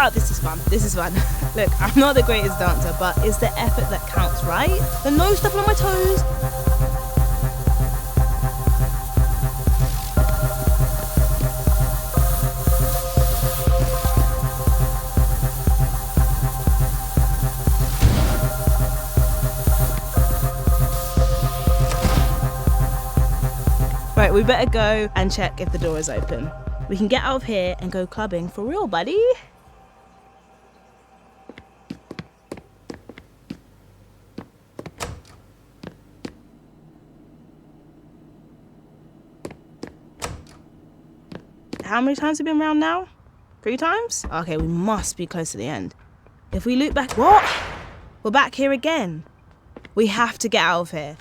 [SPEAKER 4] Oh, this is fun. This is fun. Look, I'm not the greatest dancer, but it's the effort that counts, right? The no stepping on my toes. Right, we better go and check if the door is open. We can get out of here and go clubbing for real, buddy. How many times have we been around now? 3 times? Okay, we must be close to the end. If we loop back, what? We're back here again. We have to get out of here.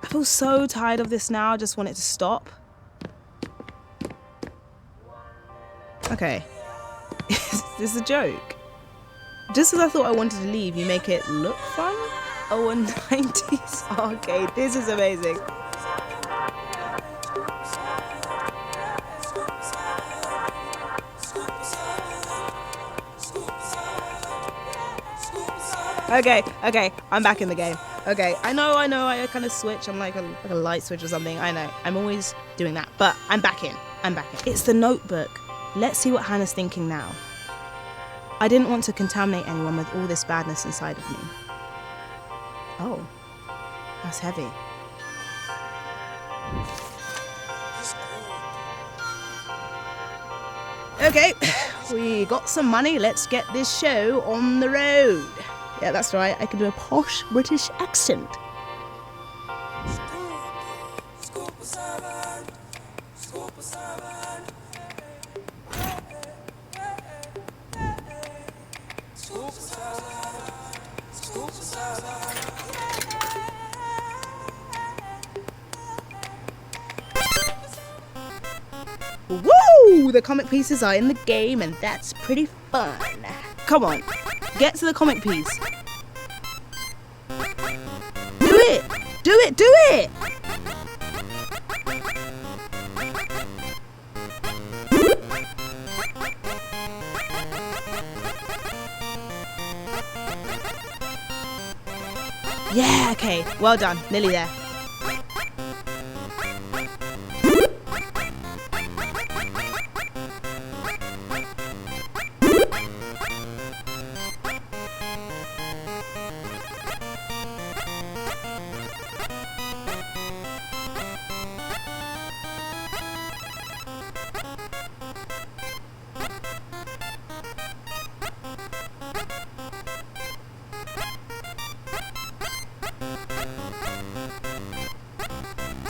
[SPEAKER 4] I feel so tired of this now, I just want it to stop. Okay. Is this a joke? Just as I thought I wanted to leave, you make it look fun? Oh, a 90s arcade. This is amazing. Okay, I'm back in the game. Okay, I know, I kind of switch. I'm like a light switch or something. I know, I'm always doing that, but I'm back in. It's the notebook. Let's see what Hannah's thinking now. I didn't want to contaminate anyone with all this badness inside of me. Oh, that's heavy. Okay, we got some money. Let's get this show on the road. Yeah, that's right. I can do a posh British accent. Woo! The comic pieces are in the game, and that's pretty fun. Come on, get to the comic piece. Do it! Do it! Do it! Yeah, okay, well done, nearly there.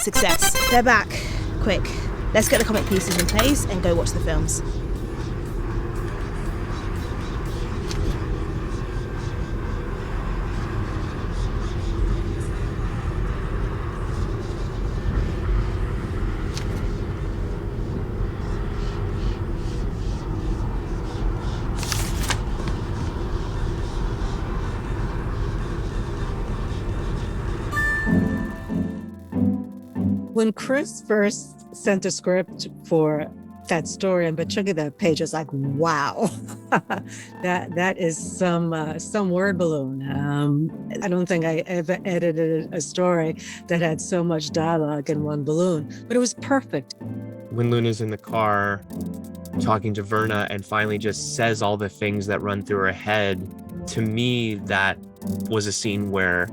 [SPEAKER 4] Success. They're back. Quick. Let's get the comic pieces in place and go watch the films.
[SPEAKER 3] When Chris first sent a script for that story and but look at that page, it's like, wow, that is some word balloon. I don't think I ever edited a story that had so much dialogue in one balloon, but it was perfect.
[SPEAKER 1] When Luna's in the car talking to Verna and finally just says all the things that run through her head, to me, that was a scene where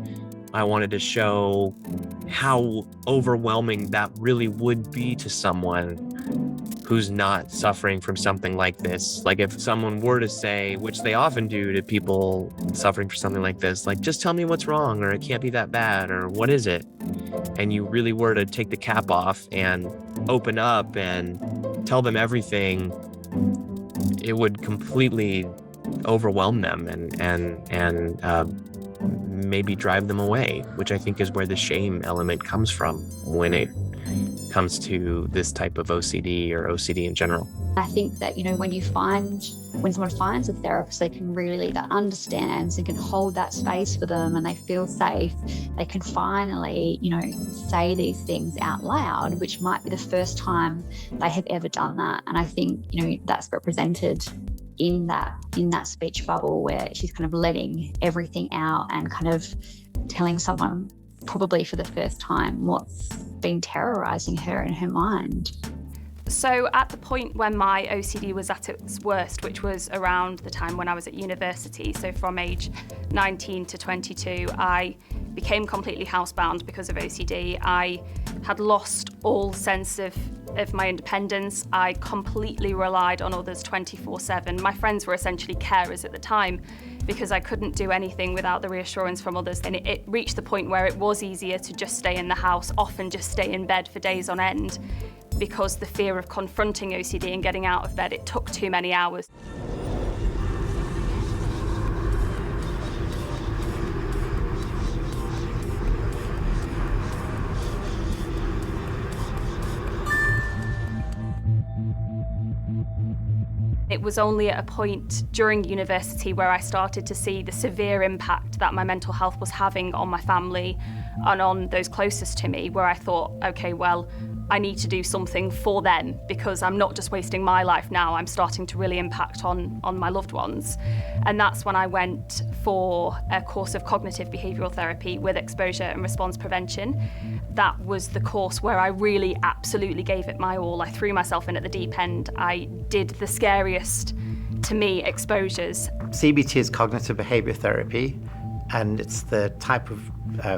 [SPEAKER 1] I wanted to show how overwhelming that really would be to someone who's not suffering from something like this. Like if someone were to say, which they often do to people suffering from something like this, like, just tell me what's wrong, or it can't be that bad, or what is it? And you really were to take the cap off and open up and tell them everything, it would completely overwhelm them and maybe drive them away, which I think is where the shame element comes from when it comes to this type of OCD or OCD in general.
[SPEAKER 15] I think that, when someone finds a therapist they can really, that understands and can hold that space for them and they feel safe, they can finally, say these things out loud, which might be the first time they have ever done that. And I think, that's represented in that speech bubble where she's kind of letting everything out and kind of telling someone probably for the first time what's been terrorizing her in her mind.
[SPEAKER 6] So at the point when my OCD was at its worst, which was around the time when I was at university, so from age 19 to 22, I became completely housebound because of OCD. I had lost all sense of my independence. I completely relied on others 24/7. My friends were essentially carers at the time because I couldn't do anything without the reassurance from others. And it reached the point where it was easier to just stay in the house, often just stay in bed for days on end, because the fear of confronting OCD and getting out of bed, it took too many hours. It was only at a point during university where I started to see the severe impact that my mental health was having on my family and on those closest to me, where I thought, okay, well, I need to do something for them because I'm not just wasting my life now, I'm starting to really impact on my loved ones. And that's when I went for a course of cognitive behavioural therapy with exposure and response prevention. That was the course where I really absolutely gave it my all. I threw myself in at the deep end. I did the scariest, to me, exposures.
[SPEAKER 5] CBT is cognitive behavior therapy, and it's the type of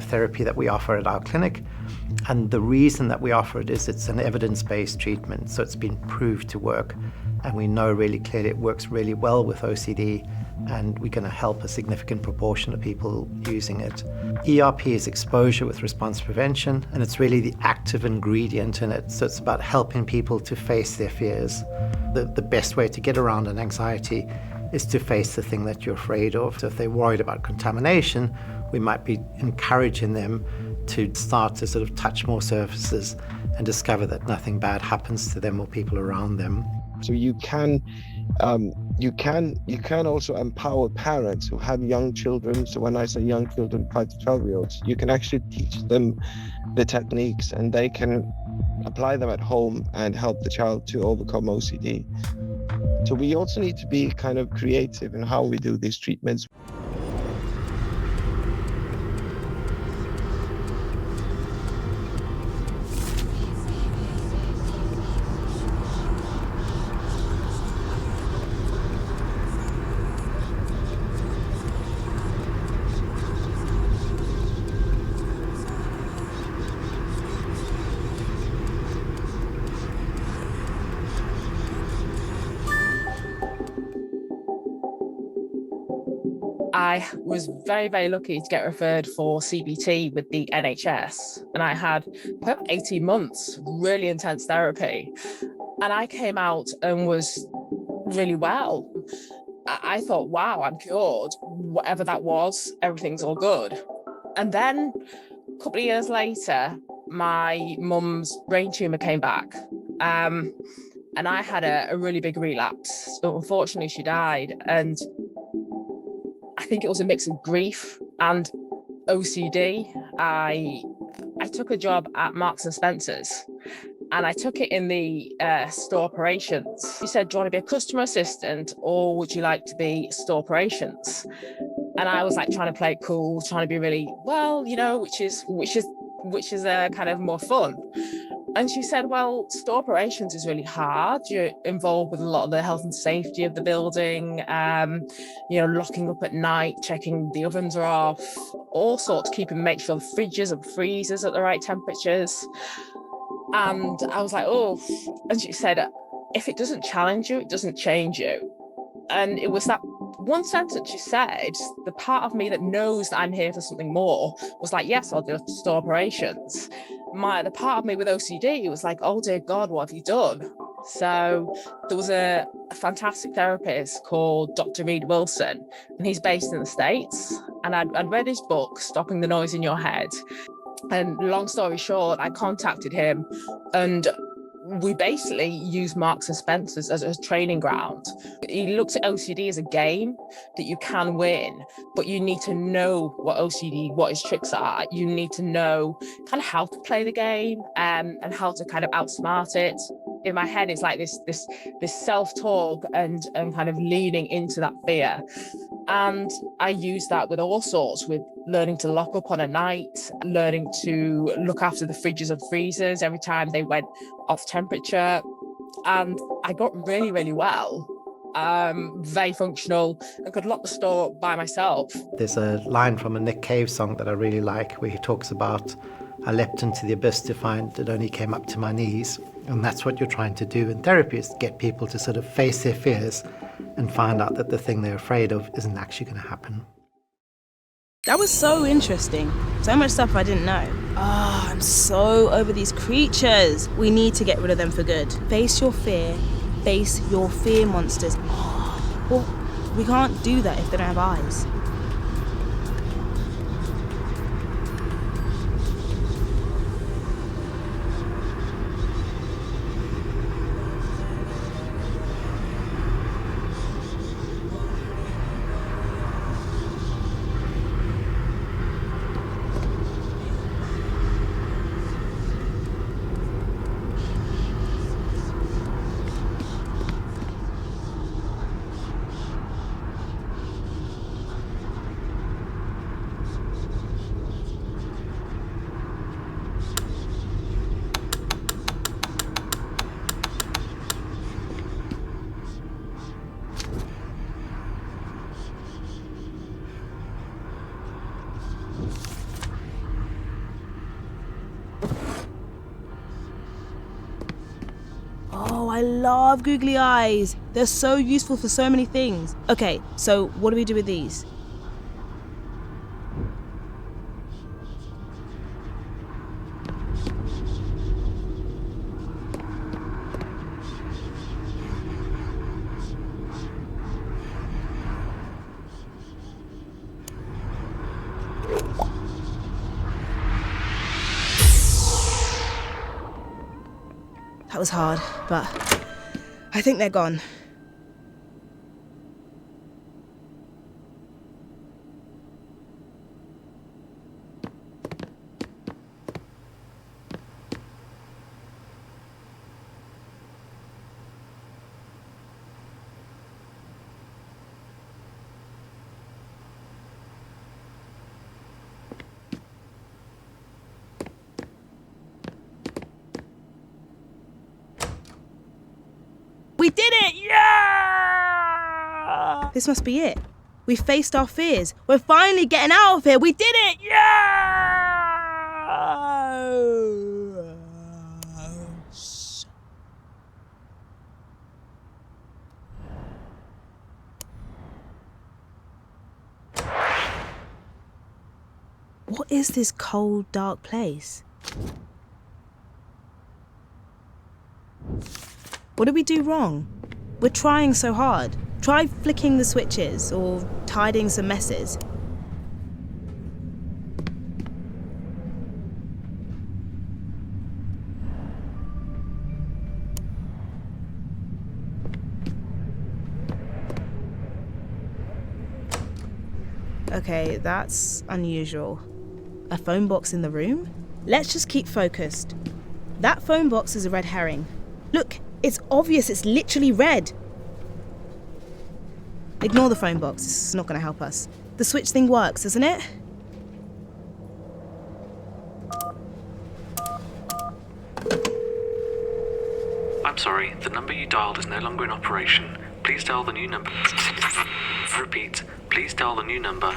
[SPEAKER 5] therapy that we offer at our clinic. And the reason that we offer it is it's an evidence-based treatment, so it's been proved to work. And we know really clearly it works really well with OCD, and we're going to help a significant proportion of people using it. ERP is exposure with response prevention, and it's really the active ingredient in it. So it's about helping people to face their fears. The best way to get around an anxiety is to face the thing that you're afraid of. So if they're worried about contamination, we might be encouraging them to start to sort of touch more surfaces and discover that nothing bad happens to them or people around them.
[SPEAKER 10] So you can also empower parents who have young children. So when I say young children, 5 to 12-year-olds, you can actually teach them the techniques and they can apply them at home and help the child to overcome OCD. So we also need to be kind of creative in how we do these treatments.
[SPEAKER 8] I was very, very lucky to get referred for CBT with the NHS, and I had 18 months, really intense therapy. And I came out and was really well. I thought, wow, I'm cured. Whatever that was, everything's all good. And then a couple of years later, my mum's brain tumour came back. And I had a really big relapse. So unfortunately, she died. And I think it was a mix of grief and OCD. I took a job at Marks and Spencer's, and I took it in the store operations. He said, do you want to be a customer assistant or would you like to be store operations? And I was like trying to play it cool, trying to be really, well, which is kind of more fun. And she said, well, store operations is really hard. You're involved with a lot of the health and safety of the building, locking up at night, checking the ovens are off, all sorts, make sure the fridges and freezers at the right temperatures. And I was like, oh, and she said, if it doesn't challenge you, it doesn't change you. And it was that one sentence she said, the part of me that knows that I'm here for something more was like, yes, I'll do store operations. The part of me with OCD was like, oh dear God, what have you done? So there was a fantastic therapist called Dr. Reed Wilson, and he's based in the States. And I'd read his book, Stopping the Noise in Your Head. And long story short, I contacted him, and we basically used Marks and Spencer's as a training ground. He looks at OCD as a game that you can win, but you need to know what OCD, what his tricks are. You need to know kind of how to play the game, and how to kind of outsmart it. In my head, it's like this self-talk and kind of leaning into that fear. And I use that with all sorts, with learning to lock up on a night, learning to look after the fridges and freezers every time they went off temperature. And I got really, really well, very functional, and could lock the store up by myself.
[SPEAKER 5] There's a line from a Nick Cave song that I really like where he talks about, I leapt into the abyss to find it only came up to my knees. And that's what you're trying to do in therapy, is to get people to sort of face their fears and find out that the thing they're afraid of isn't actually going to happen.
[SPEAKER 4] That was so interesting. So much stuff I didn't know. I'm so over these creatures. We need to get rid of them for good. Face your fear. Face your fear monsters. Well, we can't do that if they don't have eyes. Oh, I love googly eyes. They're so useful for so many things. Okay, so what do we do with these? That was hard, but I think they're gone. We did it! Yeah! This must be it. We faced our fears. We're finally getting out of here. We did it! Yes! What is this cold, dark place? What did we do wrong? We're trying so hard. Try flicking the switches or tidying some messes. Okay, that's unusual. A phone box in the room? Let's just keep focused. That phone box is a red herring. Look, it's obvious, it's literally red. Ignore the phone box, it's not going to help us. The switch thing works, doesn't it?
[SPEAKER 18] I'm sorry, the number you dialed is no longer in operation. Please dial the new number. Repeat, please dial the new number.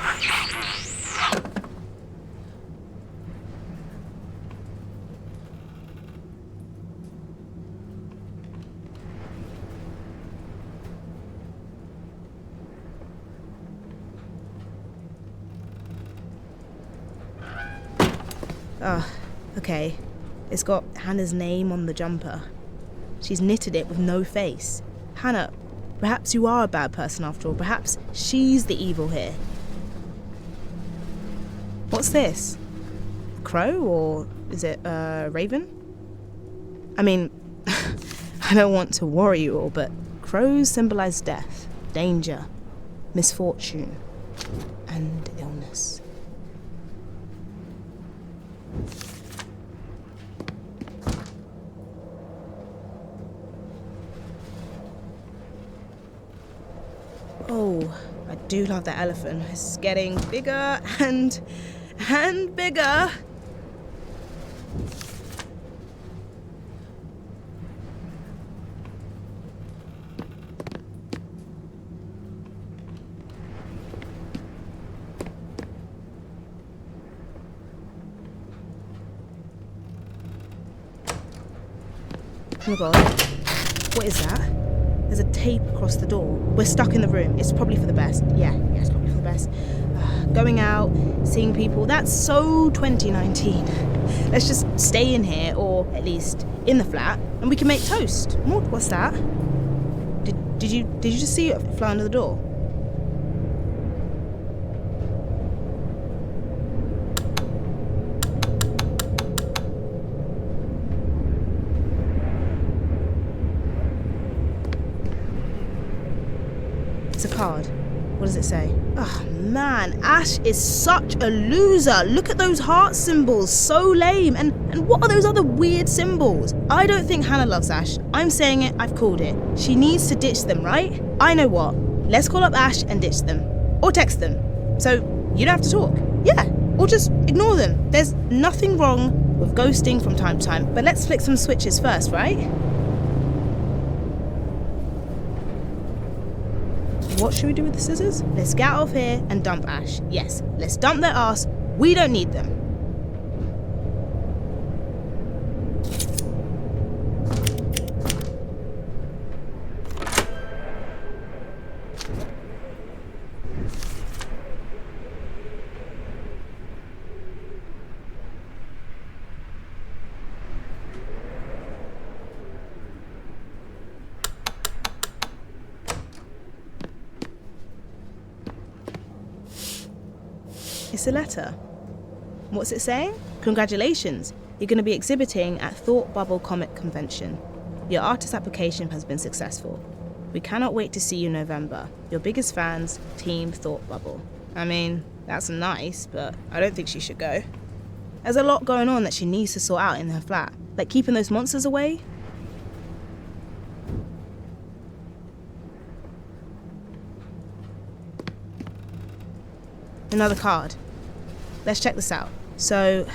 [SPEAKER 4] Oh, okay. It's got Hannah's name on the jumper. She's knitted it with no face. Hannah, perhaps you are a bad person after all. Perhaps she's the evil here. What's this? crow, or is it raven? I mean, I don't want to worry you all, but crows symbolize death, danger, misfortune, and illness. Oh, I do love that elephant. It's getting bigger and bigger. Oh my god, what is that? There's a tape across the door. We're stuck in the room. It's probably for the best. Yeah, it's probably for the best. Going out, seeing people, that's so 2019. Let's just stay in here, or at least in the flat, and we can make toast. What's that? Did you just see it fly under the door? It's a card. What does it say? Oh man, Ash is such a loser. Look at those heart symbols, so lame. And what are those other weird symbols? I don't think Hannah loves Ash. I'm saying it, I've called it. She needs to ditch them, right? I know what. Let's call up Ash and ditch them. Or text them. So you don't have to talk. Yeah, or just ignore them. There's nothing wrong with ghosting from time to time, but let's flick some switches first, right? What should we do with the scissors? Let's get out of here and dump Ash. Yes, let's dump their ass. We don't need them. It's a letter. What's it saying? Congratulations, you're going to be exhibiting at Thought Bubble Comic Convention. Your artist application has been successful. We cannot wait to see you in November. Your biggest fans, Team Thought Bubble. I mean, that's nice, but I don't think she should go. There's a lot going on that she needs to sort out in her flat, like keeping those monsters away. Another card. Let's check this out. So,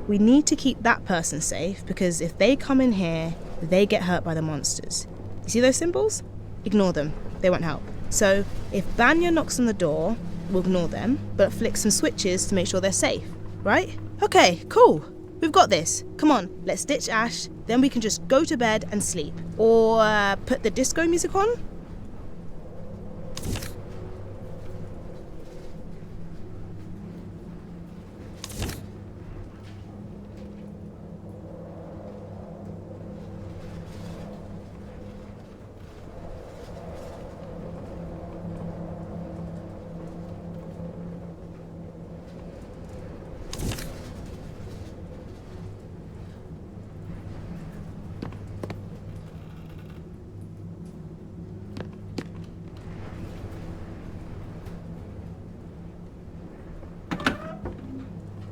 [SPEAKER 4] we need to keep that person safe because if they come in here, they get hurt by the monsters. You see those symbols? Ignore them. They won't help. So, if Banya knocks on the door, we'll ignore them, but flick some switches to make sure they're safe, right? Okay, cool. We've got this. Come on, let's ditch Ash, then we can just go to bed and sleep. Or put the disco music on?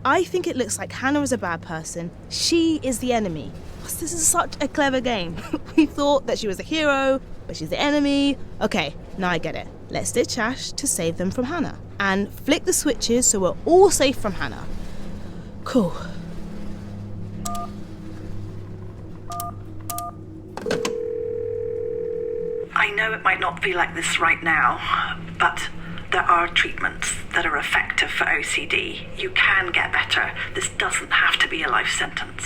[SPEAKER 4] I think it looks like Hannah is a bad person. She is the enemy. This is such a clever game. We thought that she was a hero, but she's the enemy. Okay, now I get it. Let's ditch Ash to save them from Hannah. And flick the switches so we're all safe from Hannah. Cool.
[SPEAKER 19] I know it might not feel like this right now, but there are treatments that are effective for OCD. You can get better. This doesn't have to be a life sentence.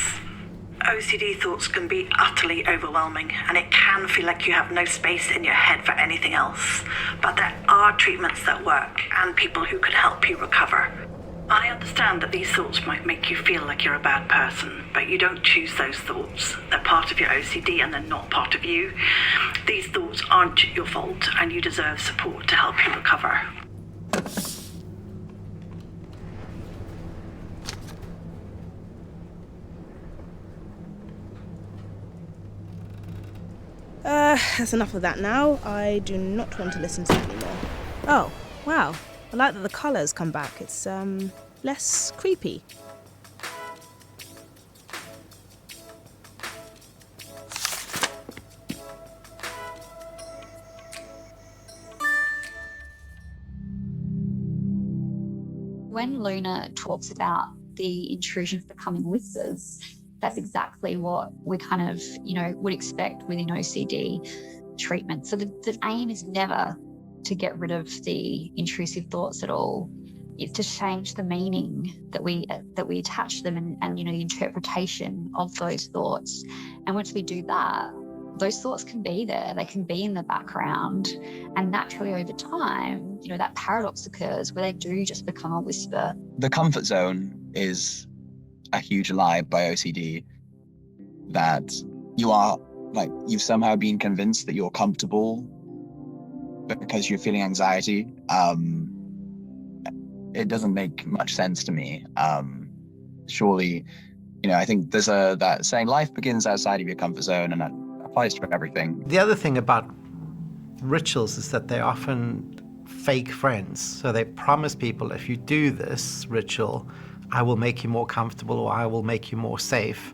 [SPEAKER 19] OCD thoughts can be utterly overwhelming, and it can feel like you have no space in your head for anything else. But there are treatments that work, and people who can help you recover. I understand that these thoughts might make you feel like you're a bad person, but you don't choose those thoughts. They're part of your OCD and they're not part of you. These thoughts aren't your fault, and you deserve support to help you recover.
[SPEAKER 4] That's enough of that now. I do not want to listen to it anymore. Oh, wow. I like that the colours come back. It's, less creepy.
[SPEAKER 15] When Luna talks about the intrusions becoming whispers, that's exactly what we kind of, would expect within OCD treatment. So the aim is never to get rid of the intrusive thoughts at all. It's to change the meaning that we attach to them and the interpretation of those thoughts. And once we do that, those thoughts can be there, they can be in the background, and naturally over time, that paradox occurs where they do just become a whisper.
[SPEAKER 17] The comfort zone is a huge lie by OCD, that you've somehow been convinced that you're comfortable because you're feeling anxiety. It doesn't make much sense to me. Surely, I think there's that saying, life begins outside of your comfort zone, and that applies to everything.
[SPEAKER 5] The other thing about rituals is that they're often fake friends. So they promise people, if you do this ritual, I will make you more comfortable, or I will make you more safe.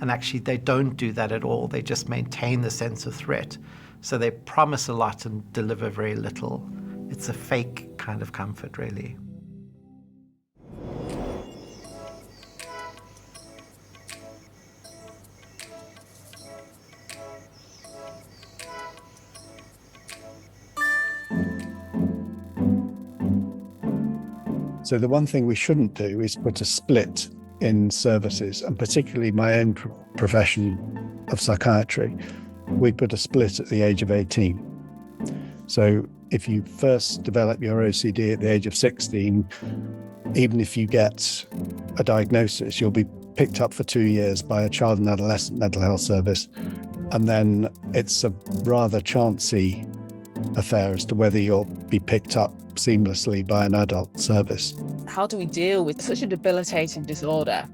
[SPEAKER 5] And actually they don't do that at all. They just maintain the sense of threat. So they promise a lot and deliver very little. It's a fake kind of comfort, really.
[SPEAKER 12] So the one thing we shouldn't do is put a split in services, and particularly my own profession of psychiatry, we put a split at the age of 18. So if you first develop your OCD at the age of 16, even if you get a diagnosis, you'll be picked up for 2 years by a child and adolescent mental health service. And then it's a rather chancy affair as to whether you'll be picked up seamlessly by an adult service.
[SPEAKER 8] How do we deal with such a debilitating disorder?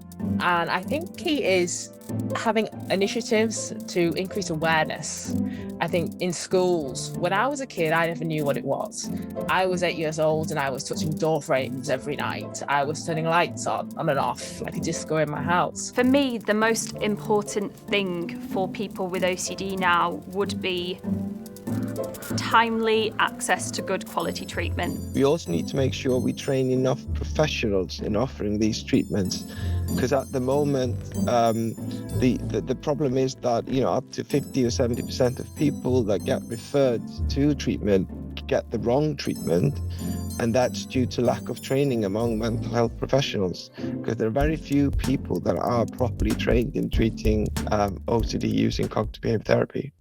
[SPEAKER 8] And I think key is having initiatives to increase awareness. I think in schools, when I was a kid, I never knew what it was. I was 8 years old and I was touching door frames every night. I was turning lights on and off like a disco in my house.
[SPEAKER 6] For me, the most important thing for people with OCD now would be timely access to good quality treatment.
[SPEAKER 10] We also need to make sure we train enough professionals in offering these treatments, because at the moment the problem is that up to 50 or 70% of people that get referred to treatment get the wrong treatment, and that's due to lack of training among mental health professionals, because there are very few people that are properly trained in treating OCD using cognitive behavior therapy.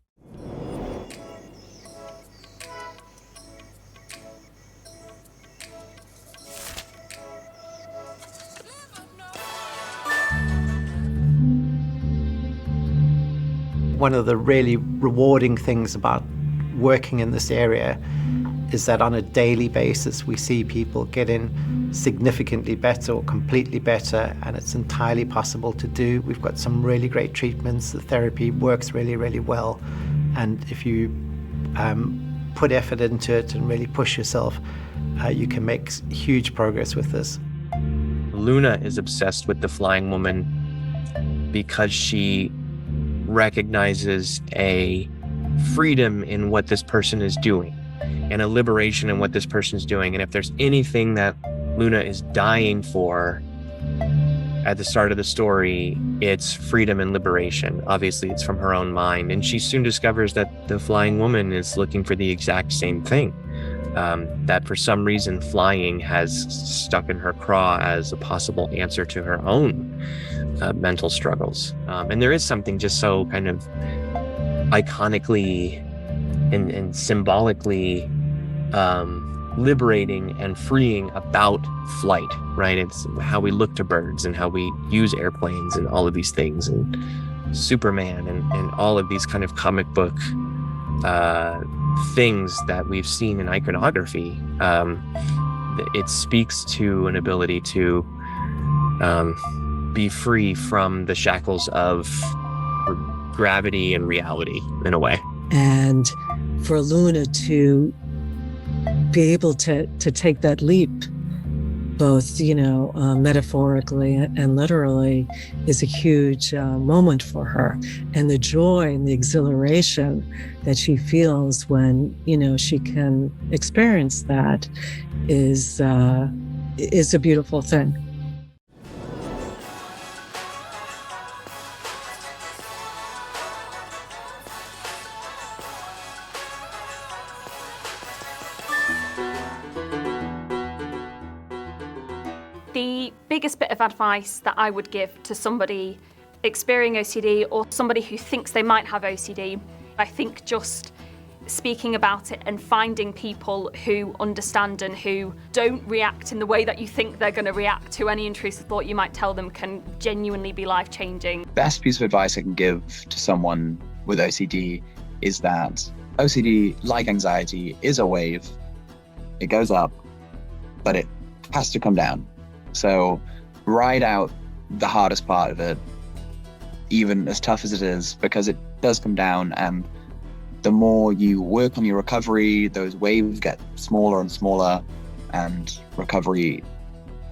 [SPEAKER 5] One of the really rewarding things about working in this area is that on a daily basis we see people getting significantly better or completely better, and it's entirely possible to do. We've got some really great treatments. The therapy works really, really well, and if you put effort into it and really push yourself, you can make huge progress with this.
[SPEAKER 1] Luna is obsessed with the flying woman because she recognizes a freedom in what this person is doing and a liberation in what this person is doing. And if there's anything that Luna is dying for at the start of the story, it's freedom and liberation. Obviously, it's from her own mind. And she soon discovers that the flying woman is looking for the exact same thing. That for some reason flying has stuck in her craw as a possible answer to her own mental struggles. And there is something just so kind of iconically and symbolically liberating and freeing about flight, right? It's how we look to birds and how we use airplanes and all of these things, and Superman and all of these kind of comic book things that we've seen in iconography. It speaks to an ability to be free from the shackles of gravity and reality in a way.
[SPEAKER 3] And for Luna to be able to take that leap, both, metaphorically and literally, is a huge moment for her. And the joy and the exhilaration that she feels when, she can experience that is a beautiful thing.
[SPEAKER 6] The biggest bit of advice that I would give to somebody experiencing OCD or somebody who thinks they might have OCD, I think just speaking about it and finding people who understand and who don't react in the way that you think they're going to react to any intrusive thought you might tell them can genuinely be life-changing.
[SPEAKER 17] Best piece of advice I can give to someone with OCD is that OCD, like anxiety, is a wave. It goes up, but it has to come down. So ride out the hardest part of it, even as tough as it is, because it does come down, and the more you work on your recovery, those waves get smaller and smaller, and recovery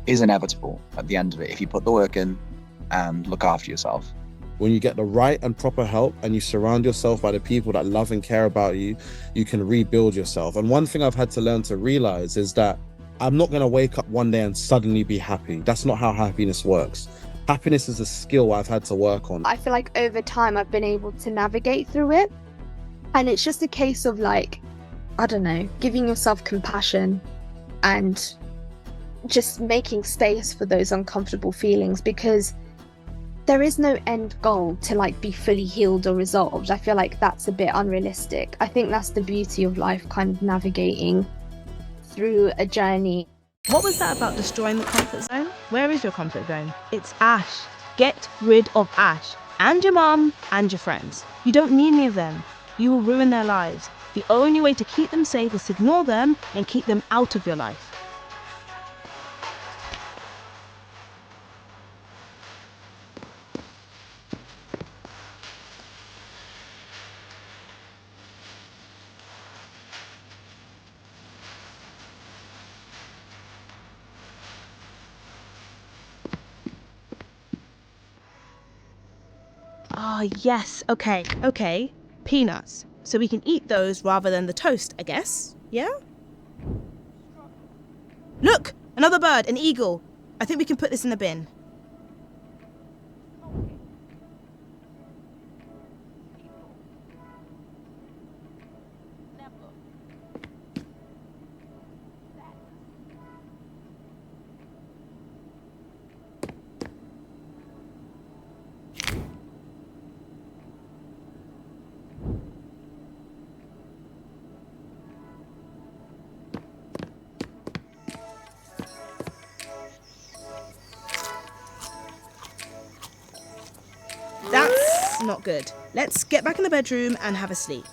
[SPEAKER 17] is inevitable at the end of it if you put the work in and look after yourself.
[SPEAKER 14] When you get the right and proper help and you surround yourself by the people that love and care about you, you can rebuild yourself. And one thing I've had to learn to realize is that I'm not going to wake up one day and suddenly be happy. That's not how happiness works. Happiness is a skill I've had to work on.
[SPEAKER 7] I feel like over time I've been able to navigate through it. And it's just a case of giving yourself compassion and just making space for those uncomfortable feelings, because there is no end goal to be fully healed or resolved. I feel like that's a bit unrealistic. I think that's the beauty of life, kind of navigating through a journey.
[SPEAKER 4] What was that about destroying the comfort zone? Where is your comfort zone? It's Ash. Get rid of Ash and your mum and your friends. You don't need any of them. You will ruin their lives. The only way to keep them safe is to ignore them and keep them out of your life. Oh, yes. Okay. Peanuts. So we can eat those rather than the toast, I guess. Yeah? Look! Another bird, an eagle. I think we can put this in the bin. That's not good. Let's get back in the bedroom and have a sleep.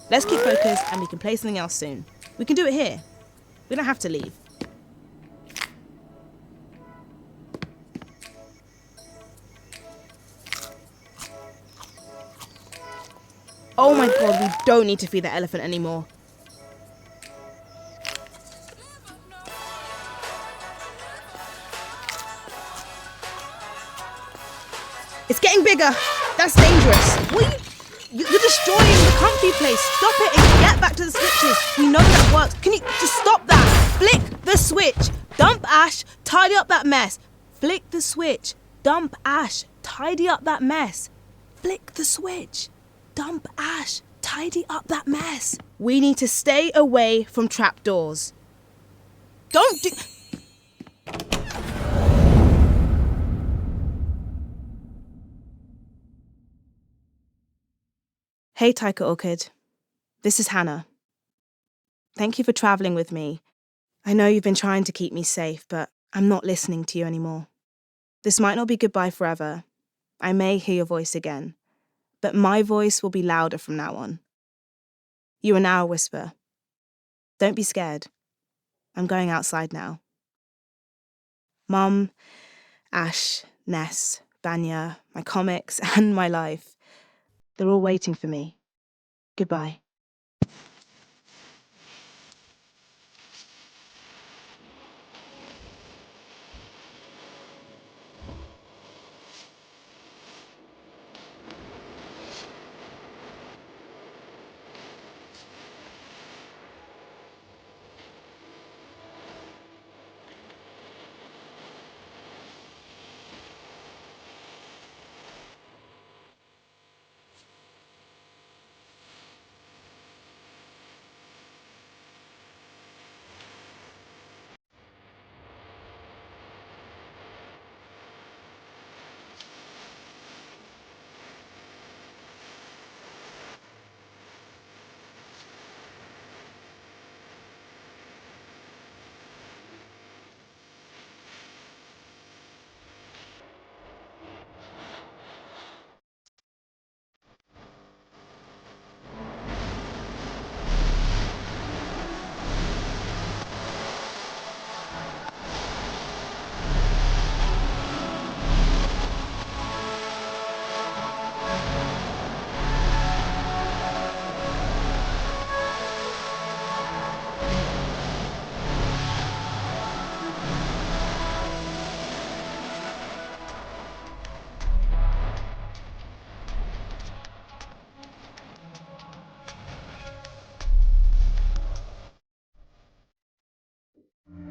[SPEAKER 4] Let's keep focused and we can play something else soon. We can do it here. We don't have to leave. Oh my god, we don't need to feed the elephant anymore. It's getting bigger. That's dangerous. What are you're destroying the comfy place. Stop it and get back to the switches. We know that works. Can you just stop that? Flick the switch. Dump ash. Tidy up that mess. Flick the switch. Dump ash. Tidy up that mess. Flick the switch. Dump ash. Tidy up that mess. We need to stay away from trapdoors. Don't do... Hey, Taika Orchid. This is Hannah. Thank you for traveling with me. I know you've been trying to keep me safe, but I'm not listening to you anymore. This might not be goodbye forever. I may hear your voice again, but my voice will be louder from now on. You are now a whisper. Don't be scared. I'm going outside now. Mum, Ash, Ness, Banya, my comics, and my life. They're all waiting for me. Goodbye.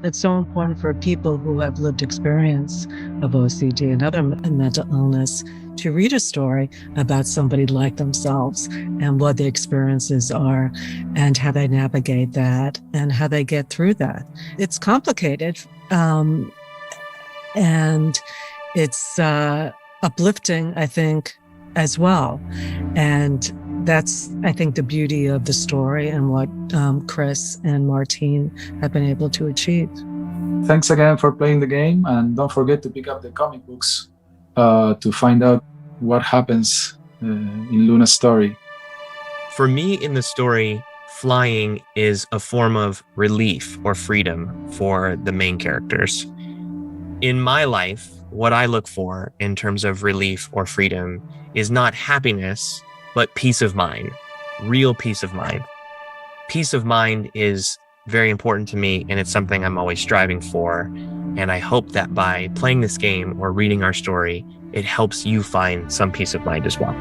[SPEAKER 3] It's so important for people who have lived experience of OCD and other mental illness to read a story about somebody like themselves and what the experiences are and how they navigate that and how they get through that. It's complicated and it's uplifting, I think, as well. And that's, I think, the beauty of the story and what Chris and Martine have been able to achieve.
[SPEAKER 2] Thanks again for playing the game, and don't forget to pick up the comic books to find out what happens in Luna's story.
[SPEAKER 1] For me, in the story, flying is a form of relief or freedom for the main characters. In my life, what I look for in terms of relief or freedom is not happiness, but peace of mind, real peace of mind. Peace of mind is very important to me, and it's something I'm always striving for. And I hope that by playing this game or reading our story, it helps you find some peace of mind as well.